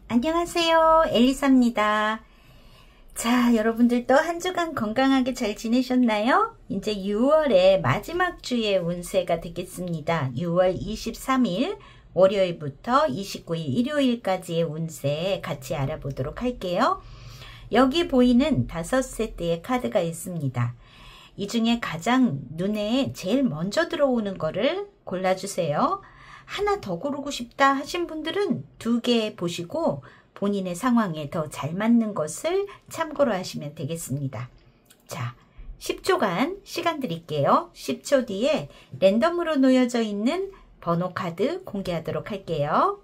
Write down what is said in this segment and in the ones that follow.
안녕하세요, 엘리사입니다. 자, 여러분들도 한 주간 건강하게 잘 지내셨나요? 이제 6월의 마지막 주의 운세가 되겠습니다. 6월 23일 월요일부터 29일 일요일까지의 운세 같이 알아보도록 할게요. 여기 보이는 5세트의 카드가 있습니다. 이 중에 가장 눈에 제일 먼저 들어오는 거를 골라주세요. 하나 더 고르고 싶다 하신 분들은 2개 보시고 본인의 상황에 더 잘 맞는 것을 참고로 하시면 되겠습니다. 자, 10초간 시간 드릴게요. 10초 뒤에 랜덤으로 놓여져 있는 번호 카드 공개하도록 할게요.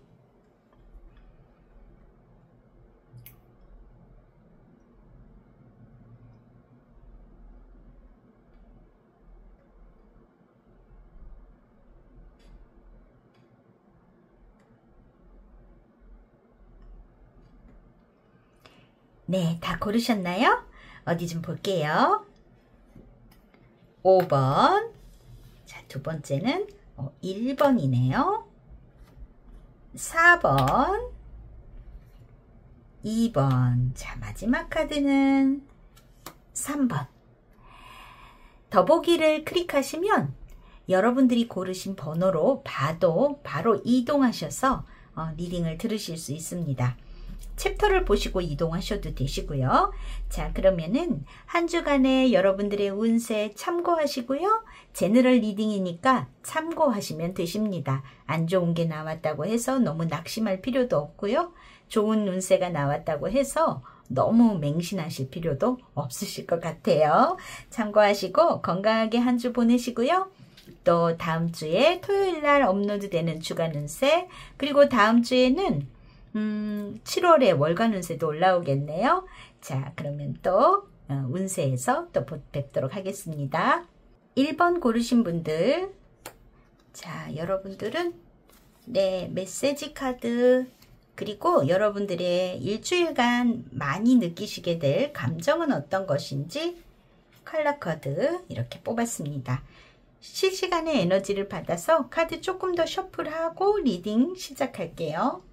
네, 다 고르셨나요? 어디 좀 볼게요. 5번. 자, 두 번째는 1번이네요. 4번. 2번. 자, 마지막 카드는 3번. 더보기를 클릭하시면 여러분들이 고르신 번호로 봐도 바로 이동하셔서 리딩을 들으실 수 있습니다. 챕터를 보시고 이동하셔도 되시고요. 자, 그러면은 한 주간의 여러분들의 운세 참고하시고요. 제너럴 리딩이니까 참고하시면 되십니다. 안 좋은 게 나왔다고 해서 너무 낙심할 필요도 없고요. 좋은 운세가 나왔다고 해서 너무 맹신하실 필요도 없으실 것 같아요. 참고하시고 건강하게 한 주 보내시고요. 또 다음 주에 토요일 날 업로드되는 주간 운세, 그리고 다음 주에는 7월에 월간 운세도 올라오겠네요. 자, 그러면 또 운세에서 또 뵙도록 하겠습니다. 1번 고르신 분들, 자, 여러분들은 네, 메시지 카드, 그리고 여러분들의 일주일간 많이 느끼시게 될 감정은 어떤 것인지 컬러 카드 이렇게 뽑았습니다. 실시간의 에너지를 받아서 카드 조금 더 셔플하고 리딩 시작할게요.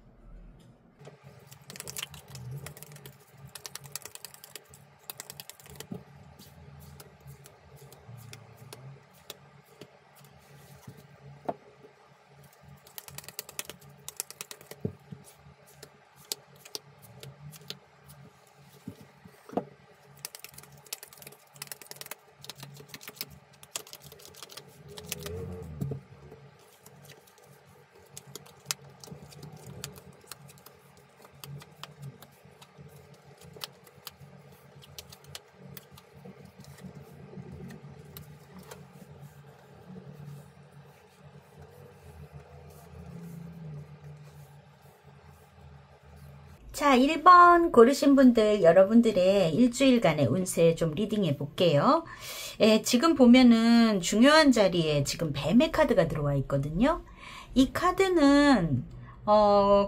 자, 1번 고르신 분들, 여러분들의 일주일간의 운세 좀 리딩해 볼게요. 지금 보면은 중요한 자리에 지금 뱀의 카드가 들어와 있거든요. 이 카드는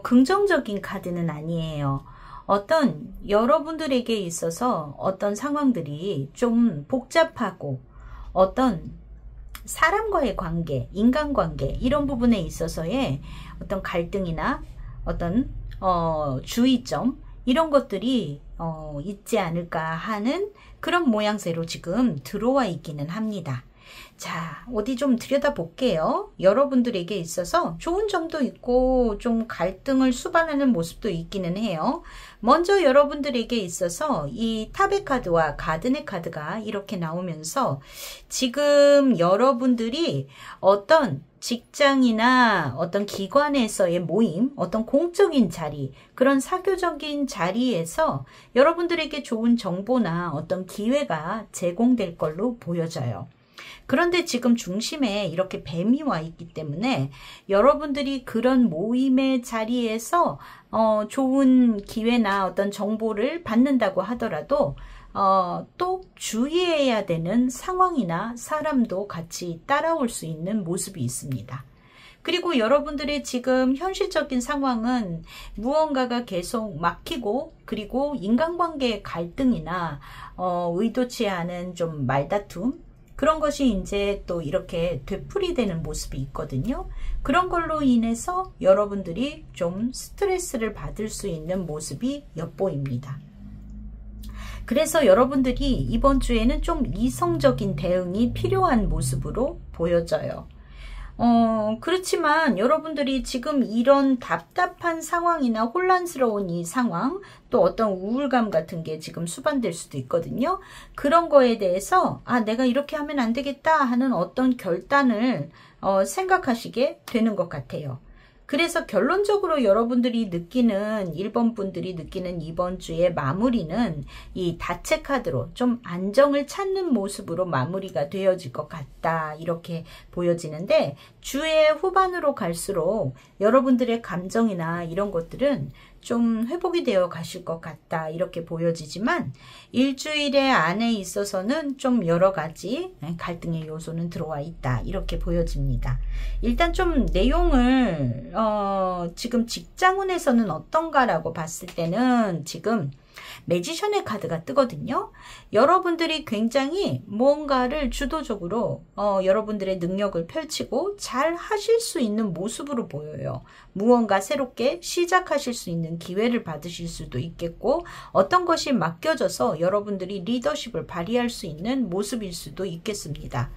긍정적인 카드는 아니에요. 어떤 여러분들에게 있어서 어떤 상황들이 좀 복잡하고 어떤 사람과의 관계, 인간관계 이런 부분에 있어서의 어떤 갈등이나 어떤 주의점 이런 것들이 있지 않을까 하는 그런 모양새로 지금 들어와 있기는 합니다. 자, 어디 좀 들여다볼게요. 여러분들에게 있어서 좋은 점도 있고 좀 갈등을 수반하는 모습도 있기는 해요. 먼저 여러분들에게 있어서 이 탑의 카드와 가든의 카드가 이렇게 나오면서 지금 여러분들이 어떤 직장이나 어떤 기관에서의 모임, 어떤 공적인 자리, 그런 사교적인 자리에서 여러분들에게 좋은 정보나 어떤 기회가 제공될 걸로 보여져요. 그런데 지금 중심에 이렇게 뱀이 와 있기 때문에 여러분들이 그런 모임의 자리에서 좋은 기회나 어떤 정보를 받는다고 하더라도 또 주의해야 되는 상황이나 사람도 같이 따라올 수 있는 모습이 있습니다. 그리고 여러분들의 지금 현실적인 상황은 무언가가 계속 막히고 그리고 인간관계의 갈등이나 의도치 않은 좀 말다툼 그런 것이 이제 또 이렇게 되풀이되는 모습이 있거든요. 그런 걸로 인해서 여러분들이 좀 스트레스를 받을 수 있는 모습이 엿보입니다. 그래서 여러분들이 이번 주에는 좀 이성적인 대응이 필요한 모습으로 보여져요. 그렇지만 여러분들이 지금 이런 답답한 상황이나 혼란스러운 이 상황, 또 어떤 우울감 같은 게 지금 수반될 수도 있거든요. 그런 거에 대해서 내가 이렇게 하면 안 되겠다 하는 어떤 결단을 생각하시게 되는 것 같아요. 그래서 결론적으로 여러분들이 느끼는 1번 분들이 느끼는 이번 주의 마무리는 이 다체 카드로 좀 안정을 찾는 모습으로 마무리가 되어질 것 같다 이렇게 보여지는데 주의 후반으로 갈수록 여러분들의 감정이나 이런 것들은 좀 회복이 되어 가실 것 같다 이렇게 보여지지만 일주일의 안에 있어서는 좀 여러 가지 갈등의 요소는 들어와 있다 이렇게 보여집니다. 일단 좀 내용을 지금 직장운에서는 어떤가라고 봤을 때는 지금 매지션의 카드가 뜨거든요. 여러분들이 굉장히 뭔가를 주도적으로 여러분들의 능력을 펼치고 잘 하실 수 있는 모습으로 보여요. 무언가 새롭게 시작하실 수 있는 기회를 받으실 수도 있겠고 어떤 것이 맡겨져서 여러분들이 리더십을 발휘할 수 있는 모습일 수도 있겠습니다.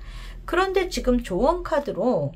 그런데 지금 조언 카드로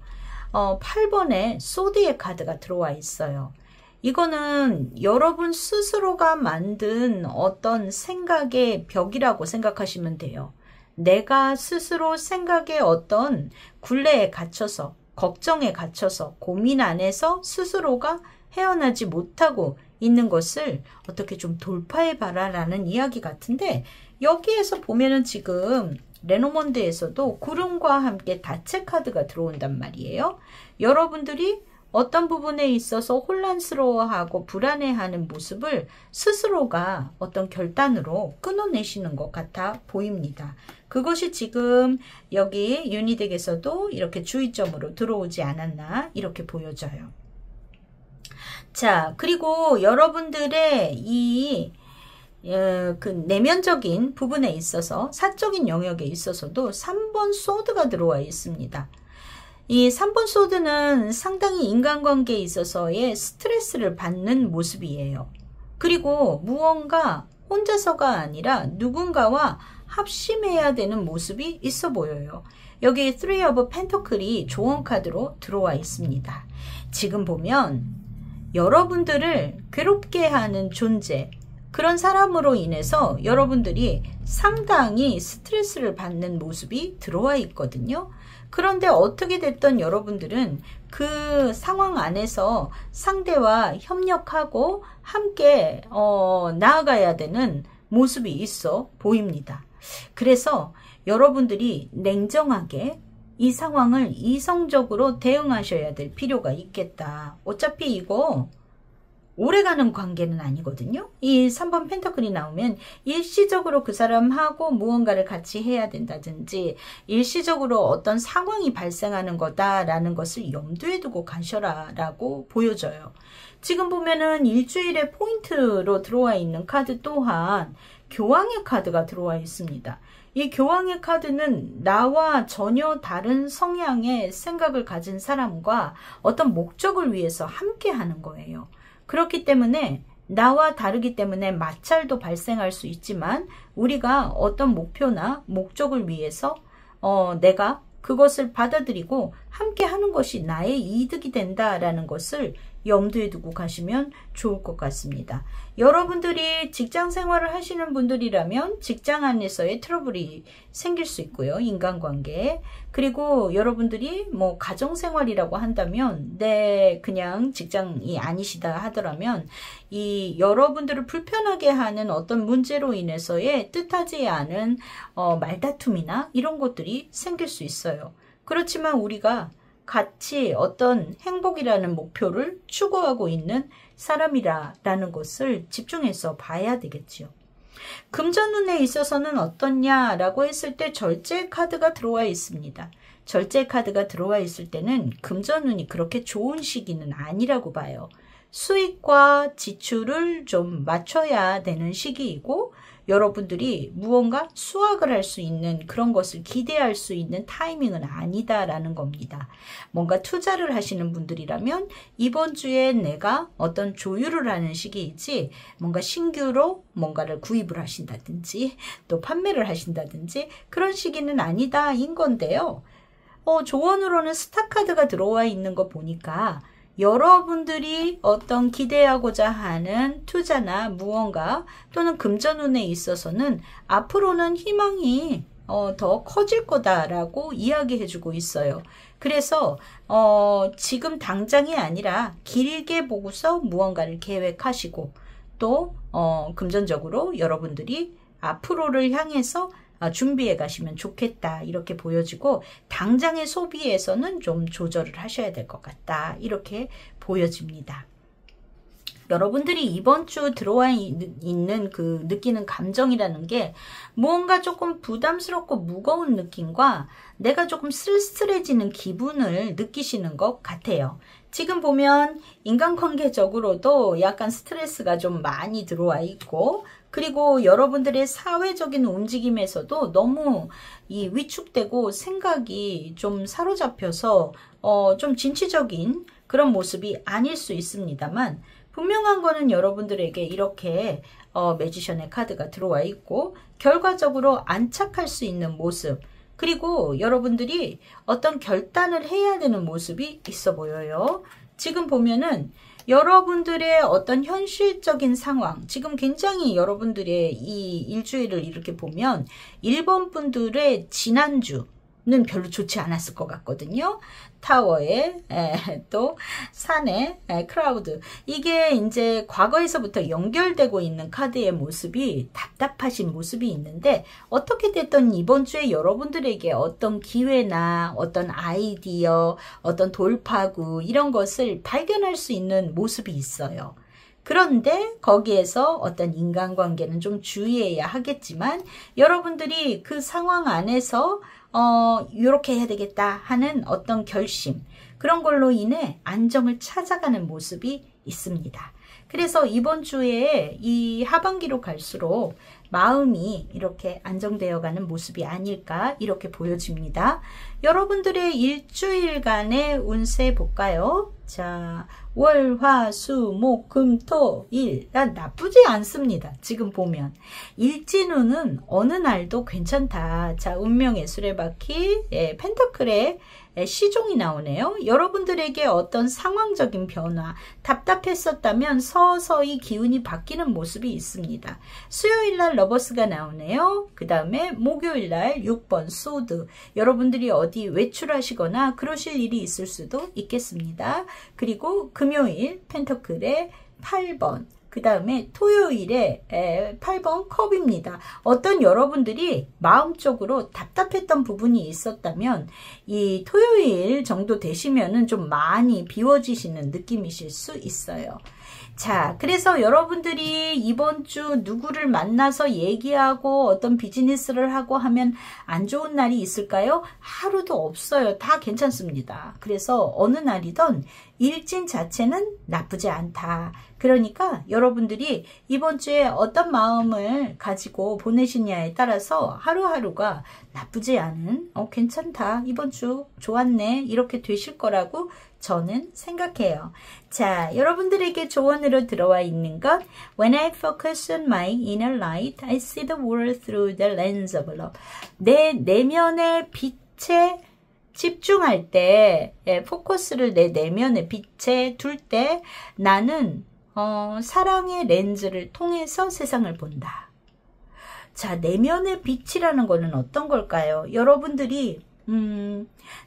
8번에 소드의 카드가 들어와 있어요. 이거는 여러분 스스로가 만든 어떤 생각의 벽이라고 생각하시면 돼요. 내가 스스로 생각의 어떤 굴레에 갇혀서 걱정에 갇혀서 고민 안에서 스스로가 헤어나지 못하고 있는 것을 어떻게 좀 돌파해봐라 라는 이야기 같은데 여기에서 보면은 지금 레노먼드에서도 구름과 함께 다체 카드가 들어온단 말이에요. 여러분들이 어떤 부분에 있어서 혼란스러워하고 불안해하는 모습을 스스로가 어떤 결단으로 끊어내시는 것 같아 보입니다. 그것이 지금 여기 유니덱에서도 이렇게 주의점으로 들어오지 않았나 이렇게 보여져요. 자, 그리고 여러분들의 이 그 내면적인 부분에 있어서 사적인 영역에 있어서도 3번 소드가 들어와 있습니다. 이 3번 소드는 상당히 인간관계에 있어서의 스트레스를 받는 모습이에요. 그리고 무언가 혼자서가 아니라 누군가와 합심해야 되는 모습이 있어 보여요. 여기 3 of Pentacle이 조언 카드로 들어와 있습니다. 지금 보면 여러분들을 괴롭게 하는 존재, 그런 사람으로 인해서 여러분들이 상당히 스트레스를 받는 모습이 들어와 있거든요. 그런데 어떻게 됐든 여러분들은 그 상황 안에서 상대와 협력하고 함께 나아가야 되는 모습이 있어 보입니다. 그래서 여러분들이 냉정하게 이 상황을 이성적으로 대응하셔야 될 필요가 있겠다. 어차피 이거 오래가는 관계는 아니거든요. 이 3번 펜타클이 나오면 일시적으로 그 사람하고 무언가를 같이 해야 된다든지 일시적으로 어떤 상황이 발생하는 거다라는 것을 염두에 두고 가셔라 라고 보여져요. 지금 보면은 일주일의 포인트로 들어와 있는 카드 또한 교황의 카드가 들어와 있습니다. 이 교황의 카드는 나와 전혀 다른 성향의 생각을 가진 사람과 어떤 목적을 위해서 함께 하는 거예요. 그렇기 때문에 나와 다르기 때문에 마찰도 발생할 수 있지만 우리가 어떤 목표나 목적을 위해서 내가 그것을 받아들이고 함께 하는 것이 나의 이득이 된다라는 것을 염두에 두고 가시면 좋을 것 같습니다. 여러분들이 직장 생활을 하시는 분들이라면 직장 안에서의 트러블이 생길 수 있고요. 인간관계. 그리고 여러분들이 뭐 가정생활이라고 한다면 그냥 직장이 아니시다 하더라면 이 여러분들을 불편하게 하는 어떤 문제로 인해서의 뜻하지 않은 말다툼이나 이런 것들이 생길 수 있어요. 그렇지만 우리가 같이 어떤 행복이라는 목표를 추구하고 있는 사람이라는 것을 집중해서 봐야 되겠지요. 금전운에 있어서는 어떻냐라고 했을 때 절제 카드가 들어와 있습니다. 절제 카드가 들어와 있을 때는 금전운이 그렇게 좋은 시기는 아니라고 봐요. 수익과 지출을 좀 맞춰야 되는 시기이고 여러분들이 무언가 수확을 할 수 있는 그런 것을 기대할 수 있는 타이밍은 아니다라는 겁니다. 뭔가 투자를 하시는 분들이라면 이번 주에 내가 어떤 조율을 하는 시기이지 뭔가 신규로 뭔가를 구입을 하신다든지 또 판매를 하신다든지 그런 시기는 아니다인 건데요. 조언으로는 스타카드가 들어와 있는 거 보니까 여러분들이 어떤 기대하고자 하는 투자나 무언가 또는 금전운에 있어서는 앞으로는 희망이 더 커질 거다라고 이야기해주고 있어요. 그래서 지금 당장이 아니라 길게 보고서 무언가를 계획하시고 또 금전적으로 여러분들이 앞으로를 향해서 준비해 가시면 좋겠다 이렇게 보여지고 당장의 소비에서는 좀 조절을 하셔야 될 것 같다 이렇게 보여집니다. 여러분들이 이번 주 들어와 있는 그 느끼는 감정이라는 게 무언가 조금 부담스럽고 무거운 느낌과 내가 조금 쓸쓸해지는 기분을 느끼시는 것 같아요. 지금 보면 인간관계적으로도 약간 스트레스가 좀 많이 들어와 있고 그리고 여러분들의 사회적인 움직임에서도 너무 위축되고 생각이 좀 사로잡혀서 좀 진취적인 그런 모습이 아닐 수 있습니다만 분명한 거는 여러분들에게 이렇게 매지션의 카드가 들어와 있고 결과적으로 안착할 수 있는 모습 그리고 여러분들이 어떤 결단을 해야 되는 모습이 있어 보여요. 지금 보면은 여러분들의 어떤 현실적인 상황 지금 굉장히 여러분들의 이 일주일을 이렇게 보면 일본 분들의 지난주는 별로 좋지 않았을 것 같거든요. 타워에 또 산에 크라우드 이게 이제 과거에서부터 연결되고 있는 카드의 모습이 답답하신 모습이 있는데 어떻게 됐든 이번 주에 여러분들에게 어떤 기회나 어떤 아이디어 어떤 돌파구 이런 것을 발견할 수 있는 모습이 있어요. 그런데 거기에서 어떤 인간관계는 좀 주의해야 하겠지만 여러분들이 그 상황 안에서 이렇게 해야 되겠다 하는 어떤 결심 그런 걸로 인해 안정을 찾아가는 모습이 있습니다. 그래서 이번 주에 이 하반기로 갈수록 마음이 이렇게 안정되어 가는 모습이 아닐까 이렇게 보여집니다. 여러분들의 일주일간의 운세 볼까요? 자, 월, 화, 수, 목, 금, 토, 일 나쁘지 않습니다. 지금 보면 일진운은 어느 날도 괜찮다. 자, 운명의 수레바퀴 펜터클의 시종이 나오네요. 여러분들에게 어떤 상황적인 변화 답답했었다면 서서히 기운이 바뀌는 모습이 있습니다. 수요일날 러버스가 나오네요. 그 다음에 목요일날 6번 소드 여러분들이 어디 외출하시거나 그러실 일이 있을 수도 있겠습니다. 그리고 금요일 펜터클의 8번 그 다음에 토요일에 8번 컵입니다. 어떤 여러분들이 마음적으로 답답했던 부분이 있었다면 이 토요일 정도 되시면은 좀 많이 비워지시는 느낌이실 수 있어요. 자, 그래서 여러분들이 이번 주 누구를 만나서 얘기하고 어떤 비즈니스를 하고 하면 안 좋은 날이 있을까요? 하루도 없어요. 다 괜찮습니다. 그래서 어느 날이든 일진 자체는 나쁘지 않다. 그러니까 여러분들이 이번 주에 어떤 마음을 가지고 보내시냐에 따라서 하루하루가 나쁘지 않은 괜찮다. 이번 주 좋았네. 이렇게 되실 거라고 저는 생각해요. 자, 여러분들에게 조언으로 들어와 있는 것 When I focus on my inner light, I see the world through the lens of love. 내 내면의 빛에 집중할 때, 포커스를 내 내면의 빛에 둘 때 나는 사랑의 렌즈를 통해서 세상을 본다. 자, 내면의 빛이라는 거는 어떤 걸까요? 여러분들이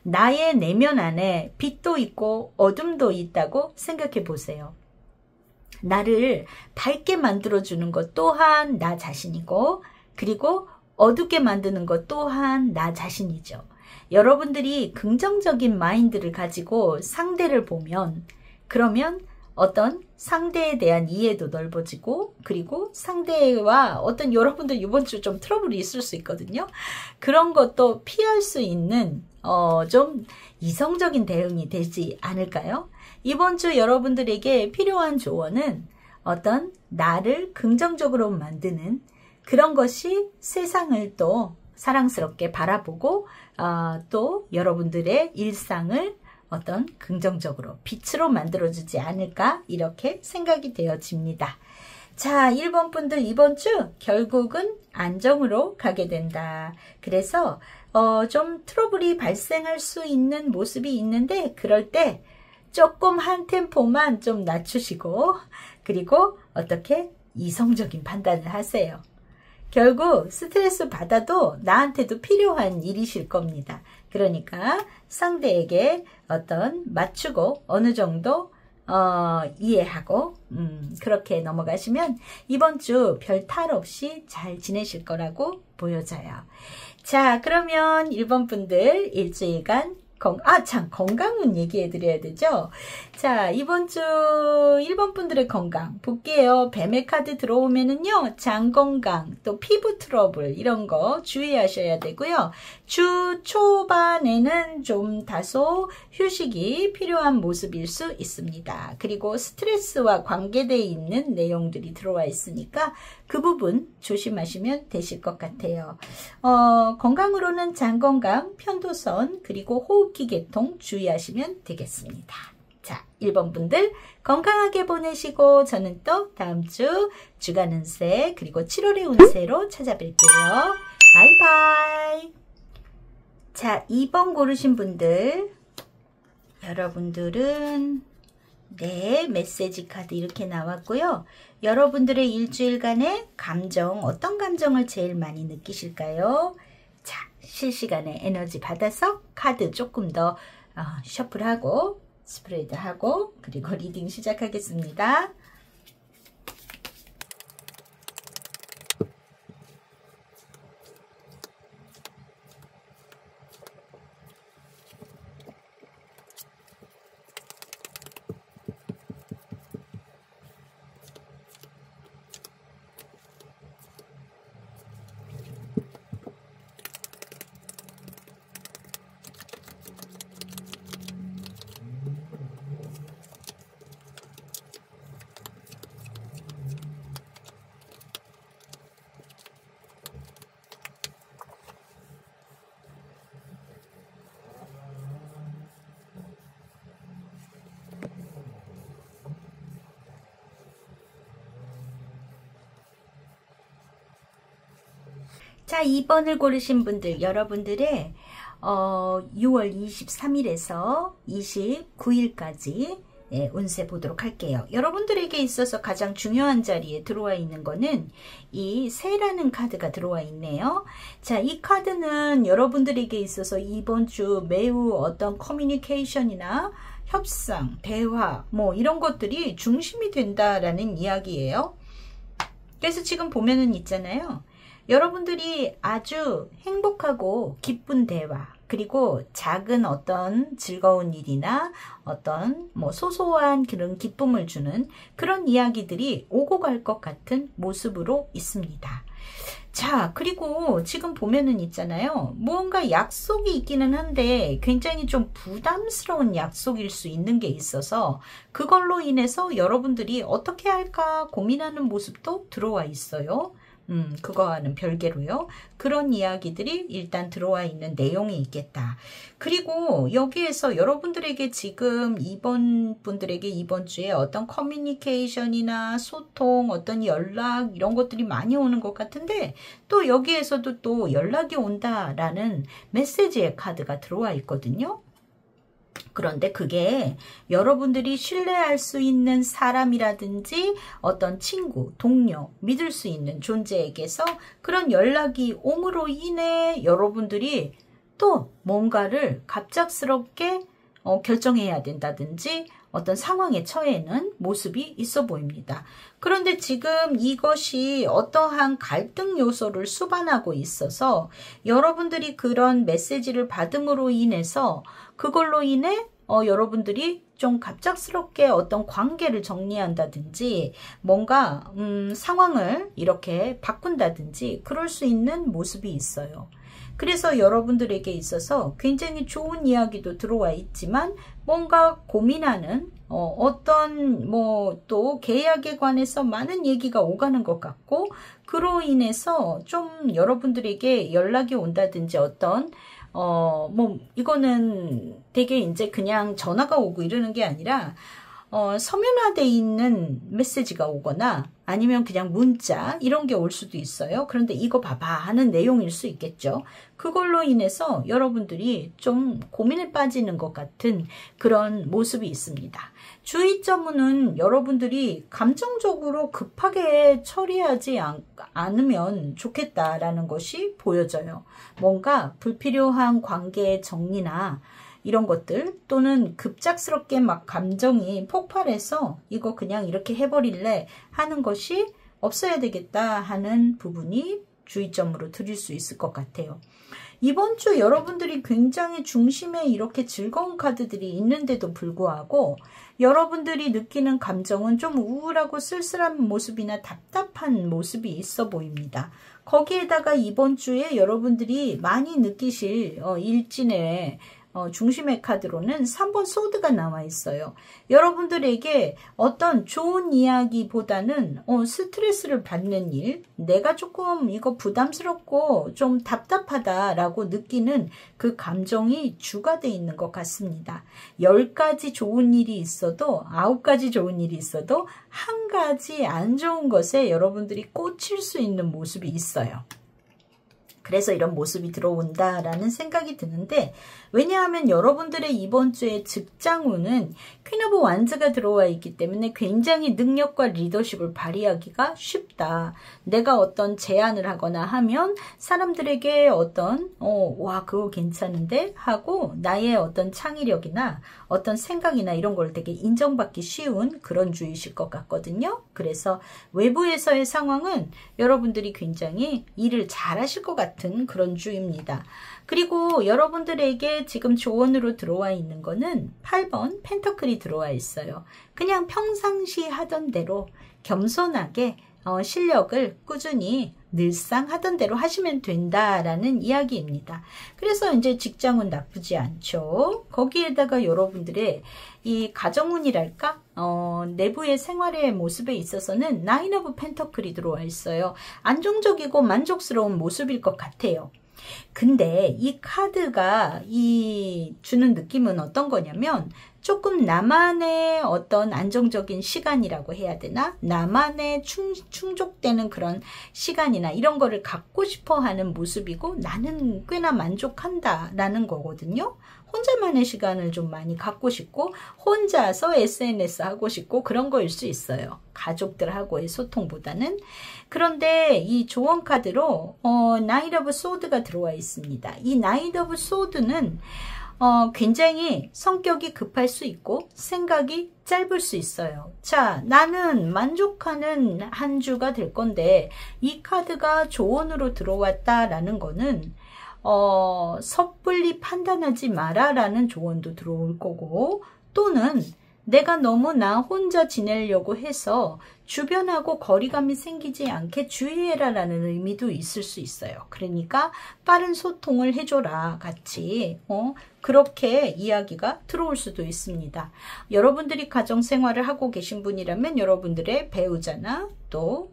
나의 내면 안에 빛도 있고 어둠도 있다고 생각해 보세요. 나를 밝게 만들어주는 것 또한 나 자신이고, 그리고 어둡게 만드는 것 또한 나 자신이죠. 여러분들이 긍정적인 마인드를 가지고 상대를 보면, 그러면 어떤 상대에 대한 이해도 넓어지고, 그리고 상대와 어떤 여러분들 이번 주 좀 트러블이 있을 수 있거든요. 그런 것도 피할 수 있는 좀 이성적인 대응이 되지 않을까요? 이번 주 여러분들에게 필요한 조언은 어떤 나를 긍정적으로 만드는 그런 것이 세상을 또 사랑스럽게 바라보고 또 여러분들의 일상을 어떤 긍정적으로 빛으로 만들어주지 않을까 이렇게 생각이 되어집니다. 자, 1번 분들 이번 주 결국은 안정으로 가게 된다. 그래서 좀 트러블이 발생할 수 있는 모습이 있는데 그럴 때 조금 한 템포만 좀 낮추시고 그리고 어떻게 이성적인 판단을 하세요. 결국 스트레스 받아도 나한테도 필요한 일이실 겁니다. 그러니까 상대에게 어떤 맞추고 어느 정도 이해하고 그렇게 넘어가시면 이번 주 별 탈 없이 잘 지내실 거라고 보여져요. 자, 그러면 1번 분들 일주일간 건강은 얘기해 드려야 되죠. 자, 이번 주 1번 분들의 건강 볼게요. 뱀의 카드 들어오면은요, 장 건강, 또 피부 트러블 이런 거 주의하셔야 되고요. 주 초반에는 좀 다소 휴식이 필요한 모습일 수 있습니다. 그리고 스트레스와 관계되어 있는 내용들이 들어와 있으니까 그 부분 조심하시면 되실 것 같아요. 건강으로는 장 건강, 편도선, 그리고 호흡기 계통 주의하시면 되겠습니다. 자, 1번 분들 건강하게 보내시고 저는 또 다음 주 주간 운세 그리고 7월의 운세로 찾아뵐게요. 바이바이. 자, 2번 고르신 분들 여러분들은 네, 메시지 카드 이렇게 나왔고요. 여러분들의 일주일간의 감정, 어떤 감정을 제일 많이 느끼실까요? 자, 실시간에 에너지 받아서 카드 조금 더 셔플하고 스프레드하고 그리고 리딩 시작하겠습니다. 자, 2번을 고르신 분들, 여러분들의 6월 23일에서 29일까지 운세 보도록 할게요. 여러분들에게 있어서 가장 중요한 자리에 들어와 있는 거는 이 새라는 카드가 들어와 있네요. 자, 이 카드는 여러분들에게 있어서 이번 주 매우 어떤 커뮤니케이션이나 협상, 대화, 뭐 이런 것들이 중심이 된다라는 이야기예요. 그래서 지금 보면은 있잖아요. 여러분들이 아주 행복하고 기쁜 대화, 그리고 작은 어떤 즐거운 일이나 어떤 뭐 소소한 그런 기쁨을 주는 그런 이야기들이 오고 갈 것 같은 모습으로 있습니다. 자, 그리고 지금 보면은 있잖아요. 무언가 약속이 있기는 한데 굉장히 좀 부담스러운 약속일 수 있는 게 있어서 그걸로 인해서 여러분들이 어떻게 할까 고민하는 모습도 들어와 있어요. 그거와는 별개로요. 그런 이야기들이 일단 들어와 있는 내용이 있겠다. 그리고 여기에서 여러분들에게 지금 이번 주에 어떤 커뮤니케이션이나 소통, 어떤 연락 이런 것들이 많이 오는 것 같은데 또 여기에서도 또 연락이 온다라는 메시지의 카드가 들어와 있거든요. 그런데 그게 여러분들이 신뢰할 수 있는 사람이라든지 어떤 친구, 동료, 믿을 수 있는 존재에게서 그런 연락이 옴으로 인해 여러분들이 또 뭔가를 갑작스럽게 결정해야 된다든지 어떤 상황에 처해는 모습이 있어 보입니다. 그런데 지금 이것이 어떠한 갈등 요소를 수반하고 있어서 여러분들이 그런 메시지를 받음으로 인해서 그걸로 인해 여러분들이 좀 갑작스럽게 어떤 관계를 정리한다든지 뭔가 상황을 이렇게 바꾼다든지 그럴 수 있는 모습이 있어요. 그래서 여러분들에게 있어서 굉장히 좋은 이야기도 들어와 있지만 뭔가 고민하는 어떤 또 계약에 관해서 많은 얘기가 오가는 것 같고 그로 인해서 좀 여러분들에게 연락이 온다든지 어떤 이거는 되게 이제 그냥 전화가 오고 이러는 게 아니라 서면화되어 있는 메시지가 오거나 아니면 그냥 문자 이런 게 올 수도 있어요. 그런데 이거 봐봐 하는 내용일 수 있겠죠. 그걸로 인해서 여러분들이 좀 고민에 빠지는 것 같은 그런 모습이 있습니다. 주의점은 여러분들이 감정적으로 급하게 처리하지 않으면 좋겠다라는 것이 보여져요. 뭔가 불필요한 관계의 정리나 이런 것들 또는 급작스럽게 막 감정이 폭발해서 이거 그냥 이렇게 해버릴래 하는 것이 없어야 되겠다 하는 부분이 주의점으로 드릴 수 있을 것 같아요. 이번 주 여러분들이 굉장히 중심에 이렇게 즐거운 카드들이 있는데도 불구하고 여러분들이 느끼는 감정은 좀 우울하고 쓸쓸한 모습이나 답답한 모습이 있어 보입니다. 거기에다가 이번 주에 여러분들이 많이 느끼실 일진의 중심의 카드로는 3번 소드가 나와 있어요. 여러분들에게 어떤 좋은 이야기보다는 스트레스를 받는 일, 내가 조금 이거 부담스럽고 좀 답답하다라고 느끼는 그 감정이 주가 돼 있는 것 같습니다. 10가지 좋은 일이 있어도 9가지 좋은 일이 있어도 한 가지 안 좋은 것에 여러분들이 꽂힐 수 있는 모습이 있어요. 그래서 이런 모습이 들어온다라는 생각이 드는데 왜냐하면 여러분들의 이번 주에 직장운은 퀸 오브 완즈가 들어와 있기 때문에 굉장히 능력과 리더십을 발휘하기가 쉽다. 내가 어떤 제안을 하거나 하면 사람들에게 어떤 와 그거 괜찮은데 하고 나의 어떤 창의력이나 어떤 생각이나 이런 걸 되게 인정받기 쉬운 그런 주이실 것 같거든요. 그래서 외부에서의 상황은 여러분들이 굉장히 일을 잘하실 것 같은 그런 주입니다. 그리고 여러분들에게 지금 조언으로 들어와 있는 거는 8번 펜터클이 들어와 있어요. 그냥 평상시 하던 대로 겸손하게 실력을 꾸준히 늘상 하던 대로 하시면 된다라는 이야기입니다. 그래서 이제 직장은 나쁘지 않죠. 거기에다가 여러분들의 이 가정운이랄까? 내부의 생활의 모습에 있어서는 9 오브 펜터클이 들어와 있어요. 안정적이고 만족스러운 모습일 것 같아요. 근데 이 카드가 주는 느낌은 어떤 거냐면 조금 나만의 어떤 안정적인 시간이라고 해야 되나? 나만의 충족되는 그런 시간이나 이런 거를 갖고 싶어 하는 모습이고 나는 꽤나 만족한다 라는 거거든요. 혼자만의 시간을 좀 많이 갖고 싶고 혼자서 SNS 하고 싶고 그런 거일 수 있어요. 가족들하고의 소통보다는. 그런데 이 조언 카드로 나이트 오브 소드가 들어와 있습니다. 이 나이트 오브 소드는 굉장히 성격이 급할 수 있고 생각이 짧을 수 있어요. 자, 나는 만족하는 한 주가 될 건데 이 카드가 조언으로 들어왔다라는 거는 섣불리 판단하지 마라 라는 조언도 들어올 거고 또는 내가 너무 나 혼자 지내려고 해서 주변하고 거리감이 생기지 않게 주의해라 라는 의미도 있을 수 있어요. 그러니까 빠른 소통을 해줘라 같이 그렇게 이야기가 들어올 수도 있습니다. 여러분들이 가정생활을 하고 계신 분이라면 여러분들의 배우자나 또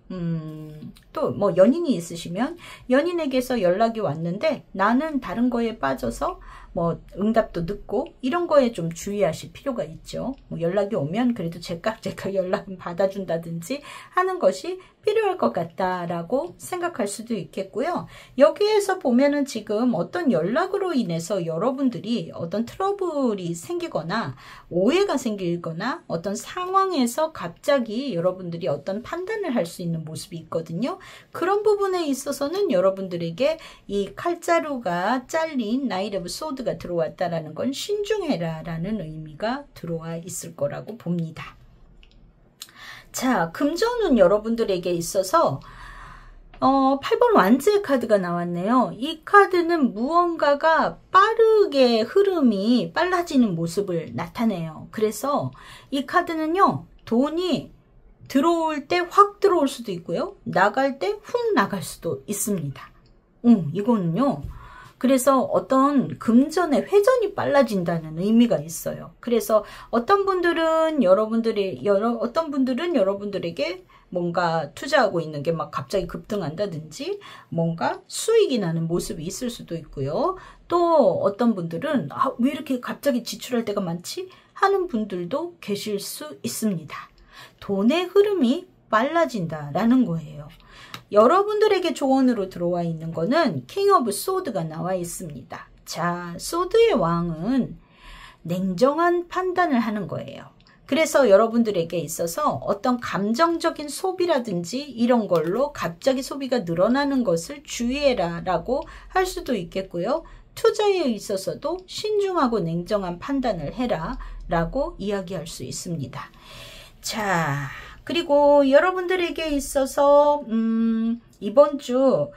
뭐 연인이 있으시면 연인에게서 연락이 왔는데 나는 다른 거에 빠져서 뭐 응답도 늦고 이런 거에 좀 주의하실 필요가 있죠. 뭐 연락이 오면 그래도 제가 연락은 받아준다든지 하는 것이 필요할 것 같다라고 생각할 수도 있겠고요. 여기에서 보면은 지금 어떤 연락으로 인해서 여러분들이 어떤 트러블이 생기거나 오해가 생기거나 어떤 상황에서 갑자기 여러분들이 어떤 판단을 할 수 있는 모습이 있거든요. 그런 부분에 있어서는 여러분들에게 이 칼자루가 잘린 나이트 오브 소드가 들어왔다라는 건 신중해라 라는 의미가 들어와 있을 거라고 봅니다. 자, 금전운 여러분들에게 있어서 8번 완즈의 카드가 나왔네요. 이 카드는 무언가가 빠르게 흐름이 빨라지는 모습을 나타내요. 그래서 이 카드는요, 돈이 들어올 때 확 들어올 수도 있고요. 나갈 때 훅 나갈 수도 있습니다. 이거는요. 그래서 어떤 금전의 회전이 빨라진다는 의미가 있어요. 그래서 어떤 분들은 여러분들에게 뭔가 투자하고 있는 게 막 갑자기 급등한다든지 뭔가 수익이 나는 모습이 있을 수도 있고요. 또 어떤 분들은 왜 이렇게 갑자기 지출할 때가 많지? 하는 분들도 계실 수 있습니다. 돈의 흐름이 빨라진다라는 거예요. 여러분들에게 조언으로 들어와 있는 거는 킹 오브 소드가 나와 있습니다. 자, 소드의 왕은 냉정한 판단을 하는 거예요. 그래서 여러분들에게 있어서 어떤 감정적인 소비라든지 이런 걸로 갑자기 소비가 늘어나는 것을 주의해라 라고 할 수도 있겠고요. 투자에 있어서도 신중하고 냉정한 판단을 해라 라고 이야기할 수 있습니다. 자, 그리고 여러분들에게 있어서 이번 주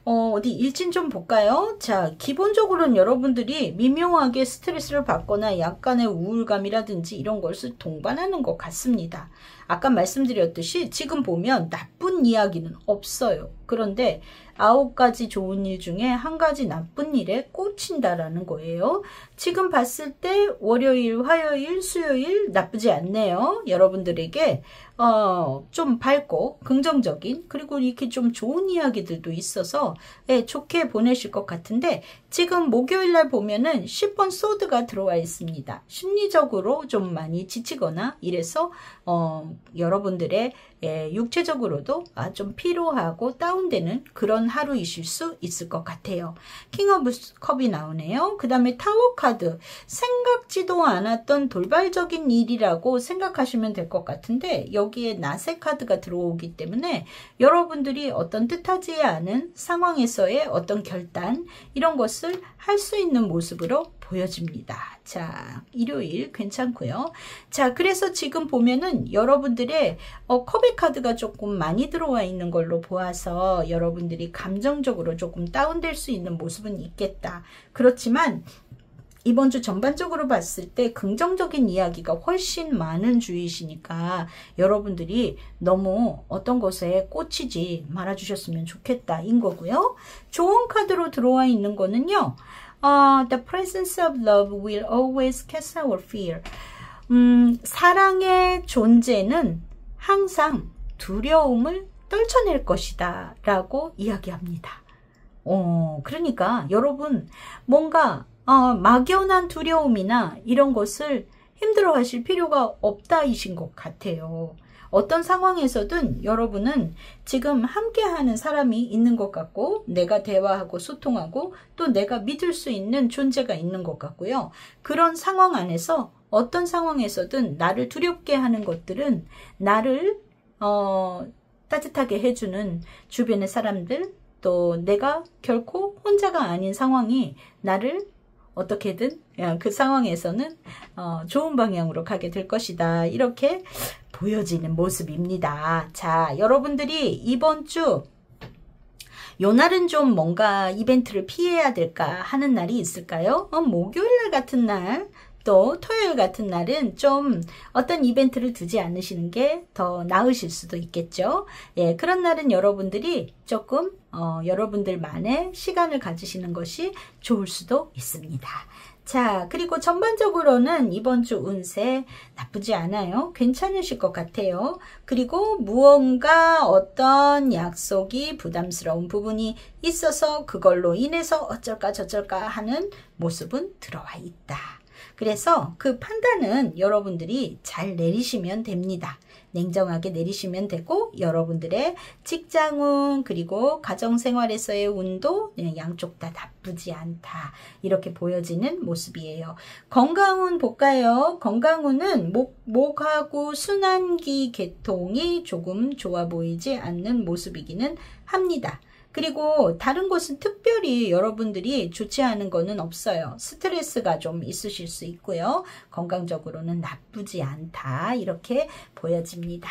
어디 일진 좀 볼까요? 자, 기본적으로는 여러분들이 미묘하게 스트레스를 받거나 약간의 우울감이라든지 이런 것을 동반하는 것 같습니다. 아까 말씀드렸듯이 지금 보면 나쁜 이야기는 없어요. 그런데 9가지 좋은 일 중에 한 가지 나쁜 일에 꽂힌다라는 거예요. 지금 봤을 때 월요일, 화요일, 수요일 나쁘지 않네요. 여러분들에게 좀 밝고 긍정적인 그리고 이렇게 좀 좋은 이야기들도 있어서 좋게 보내실 것 같은데 지금 목요일날 보면은 10번 소드가 들어와 있습니다. 심리적으로 좀 많이 지치거나 이래서 여러분들의 육체적으로도 좀 피로하고 다운되는 그런 하루이실 수 있을 것 같아요. 킹 오브 컵이 나오네요. 그 다음에 타워 카드, 생각지도 않았던 돌발적인 일이라고 생각하시면 될 것 같은데 여기에 나세 카드가 들어오기 때문에 여러분들이 어떤 뜻하지 않은 상황에서의 어떤 결단 이런 것을 할 수 있는 모습으로 보여집니다. 자, 일요일 괜찮고요. 자, 그래서 지금 보면은 여러분들의 컵의 카드가 조금 많이 들어와 있는 걸로 보아서 여러분들이 감정적으로 조금 다운될 수 있는 모습은 있겠다. 그렇지만 이번 주 전반적으로 봤을 때 긍정적인 이야기가 훨씬 많은 주이시니까 여러분들이 너무 어떤 것에 꽂히지 말아주셨으면 좋겠다 인 거고요. 좋은 카드로 들어와 있는 거는요. The presence of love will always cast our fear. 사랑의 존재는 항상 두려움을 떨쳐낼 것이다 라고 이야기합니다. 그러니까 여러분 뭔가 막연한 두려움이나 이런 것을 힘들어 하실 필요가 없다이신 것 같아요. 어떤 상황에서든 여러분은 지금 함께하는 사람이 있는 것 같고 내가 대화하고 소통하고 또 내가 믿을 수 있는 존재가 있는 것 같고요. 그런 상황 안에서 어떤 상황에서든 나를 두렵게 하는 것들은 나를 따뜻하게 해주는 주변의 사람들 또 내가 결코 혼자가 아닌 상황이 나를 어떻게든 그 상황에서는 좋은 방향으로 가게 될 것이다. 이렇게 보여지는 모습입니다. 자, 여러분들이 이번 주 요 날은 좀 뭔가 이벤트를 피해야 될까 하는 날이 있을까요? 목요일날 같은 날 또 토요일 같은 날은 좀 어떤 이벤트를 두지 않으시는 게 더 나으실 수도 있겠죠. 예, 그런 날은 여러분들이 조금 여러분들만의 시간을 가지시는 것이 좋을 수도 있습니다. 자, 그리고 전반적으로는 이번 주 운세 나쁘지 않아요. 괜찮으실 것 같아요. 그리고 무언가 어떤 약속이 부담스러운 부분이 있어서 그걸로 인해서 어쩔까 저쩔까 하는 모습은 들어와 있다. 그래서 그 판단은 여러분들이 잘 내리시면 됩니다. 냉정하게 내리시면 되고 여러분들의 직장운 그리고 가정생활에서의 운도 양쪽 다 나쁘지 않다. 이렇게 보여지는 모습이에요. 건강운 볼까요? 건강운은 목하고 순환기 계통이 조금 좋아 보이지 않는 모습이기는 합니다. 그리고 다른 것은 특별히 여러분들이 좋지 않은 거는 없어요. 스트레스가 좀 있으실 수 있고요. 건강적으로는 나쁘지 않다. 이렇게 보여집니다.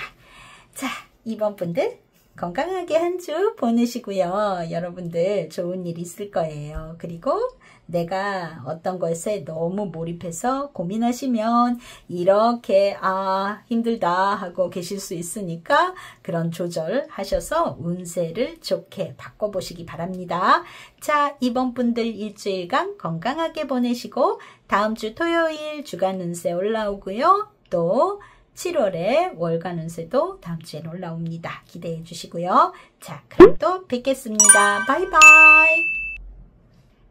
자, 이번 분들 건강하게 한 주 보내시고요. 여러분들 좋은 일 있을 거예요. 그리고 내가 어떤 것에 너무 몰입해서 고민하시면 이렇게 힘들다 하고 계실 수 있으니까 그런 조절하셔서 운세를 좋게 바꿔보시기 바랍니다. 자, 이번 분들 일주일간 건강하게 보내시고 다음 주 토요일 주간 운세 올라오고요. 또 7월에 월간 운세도 다음 주에 올라옵니다. 기대해 주시고요. 자, 그럼 또 뵙겠습니다. 바이바이.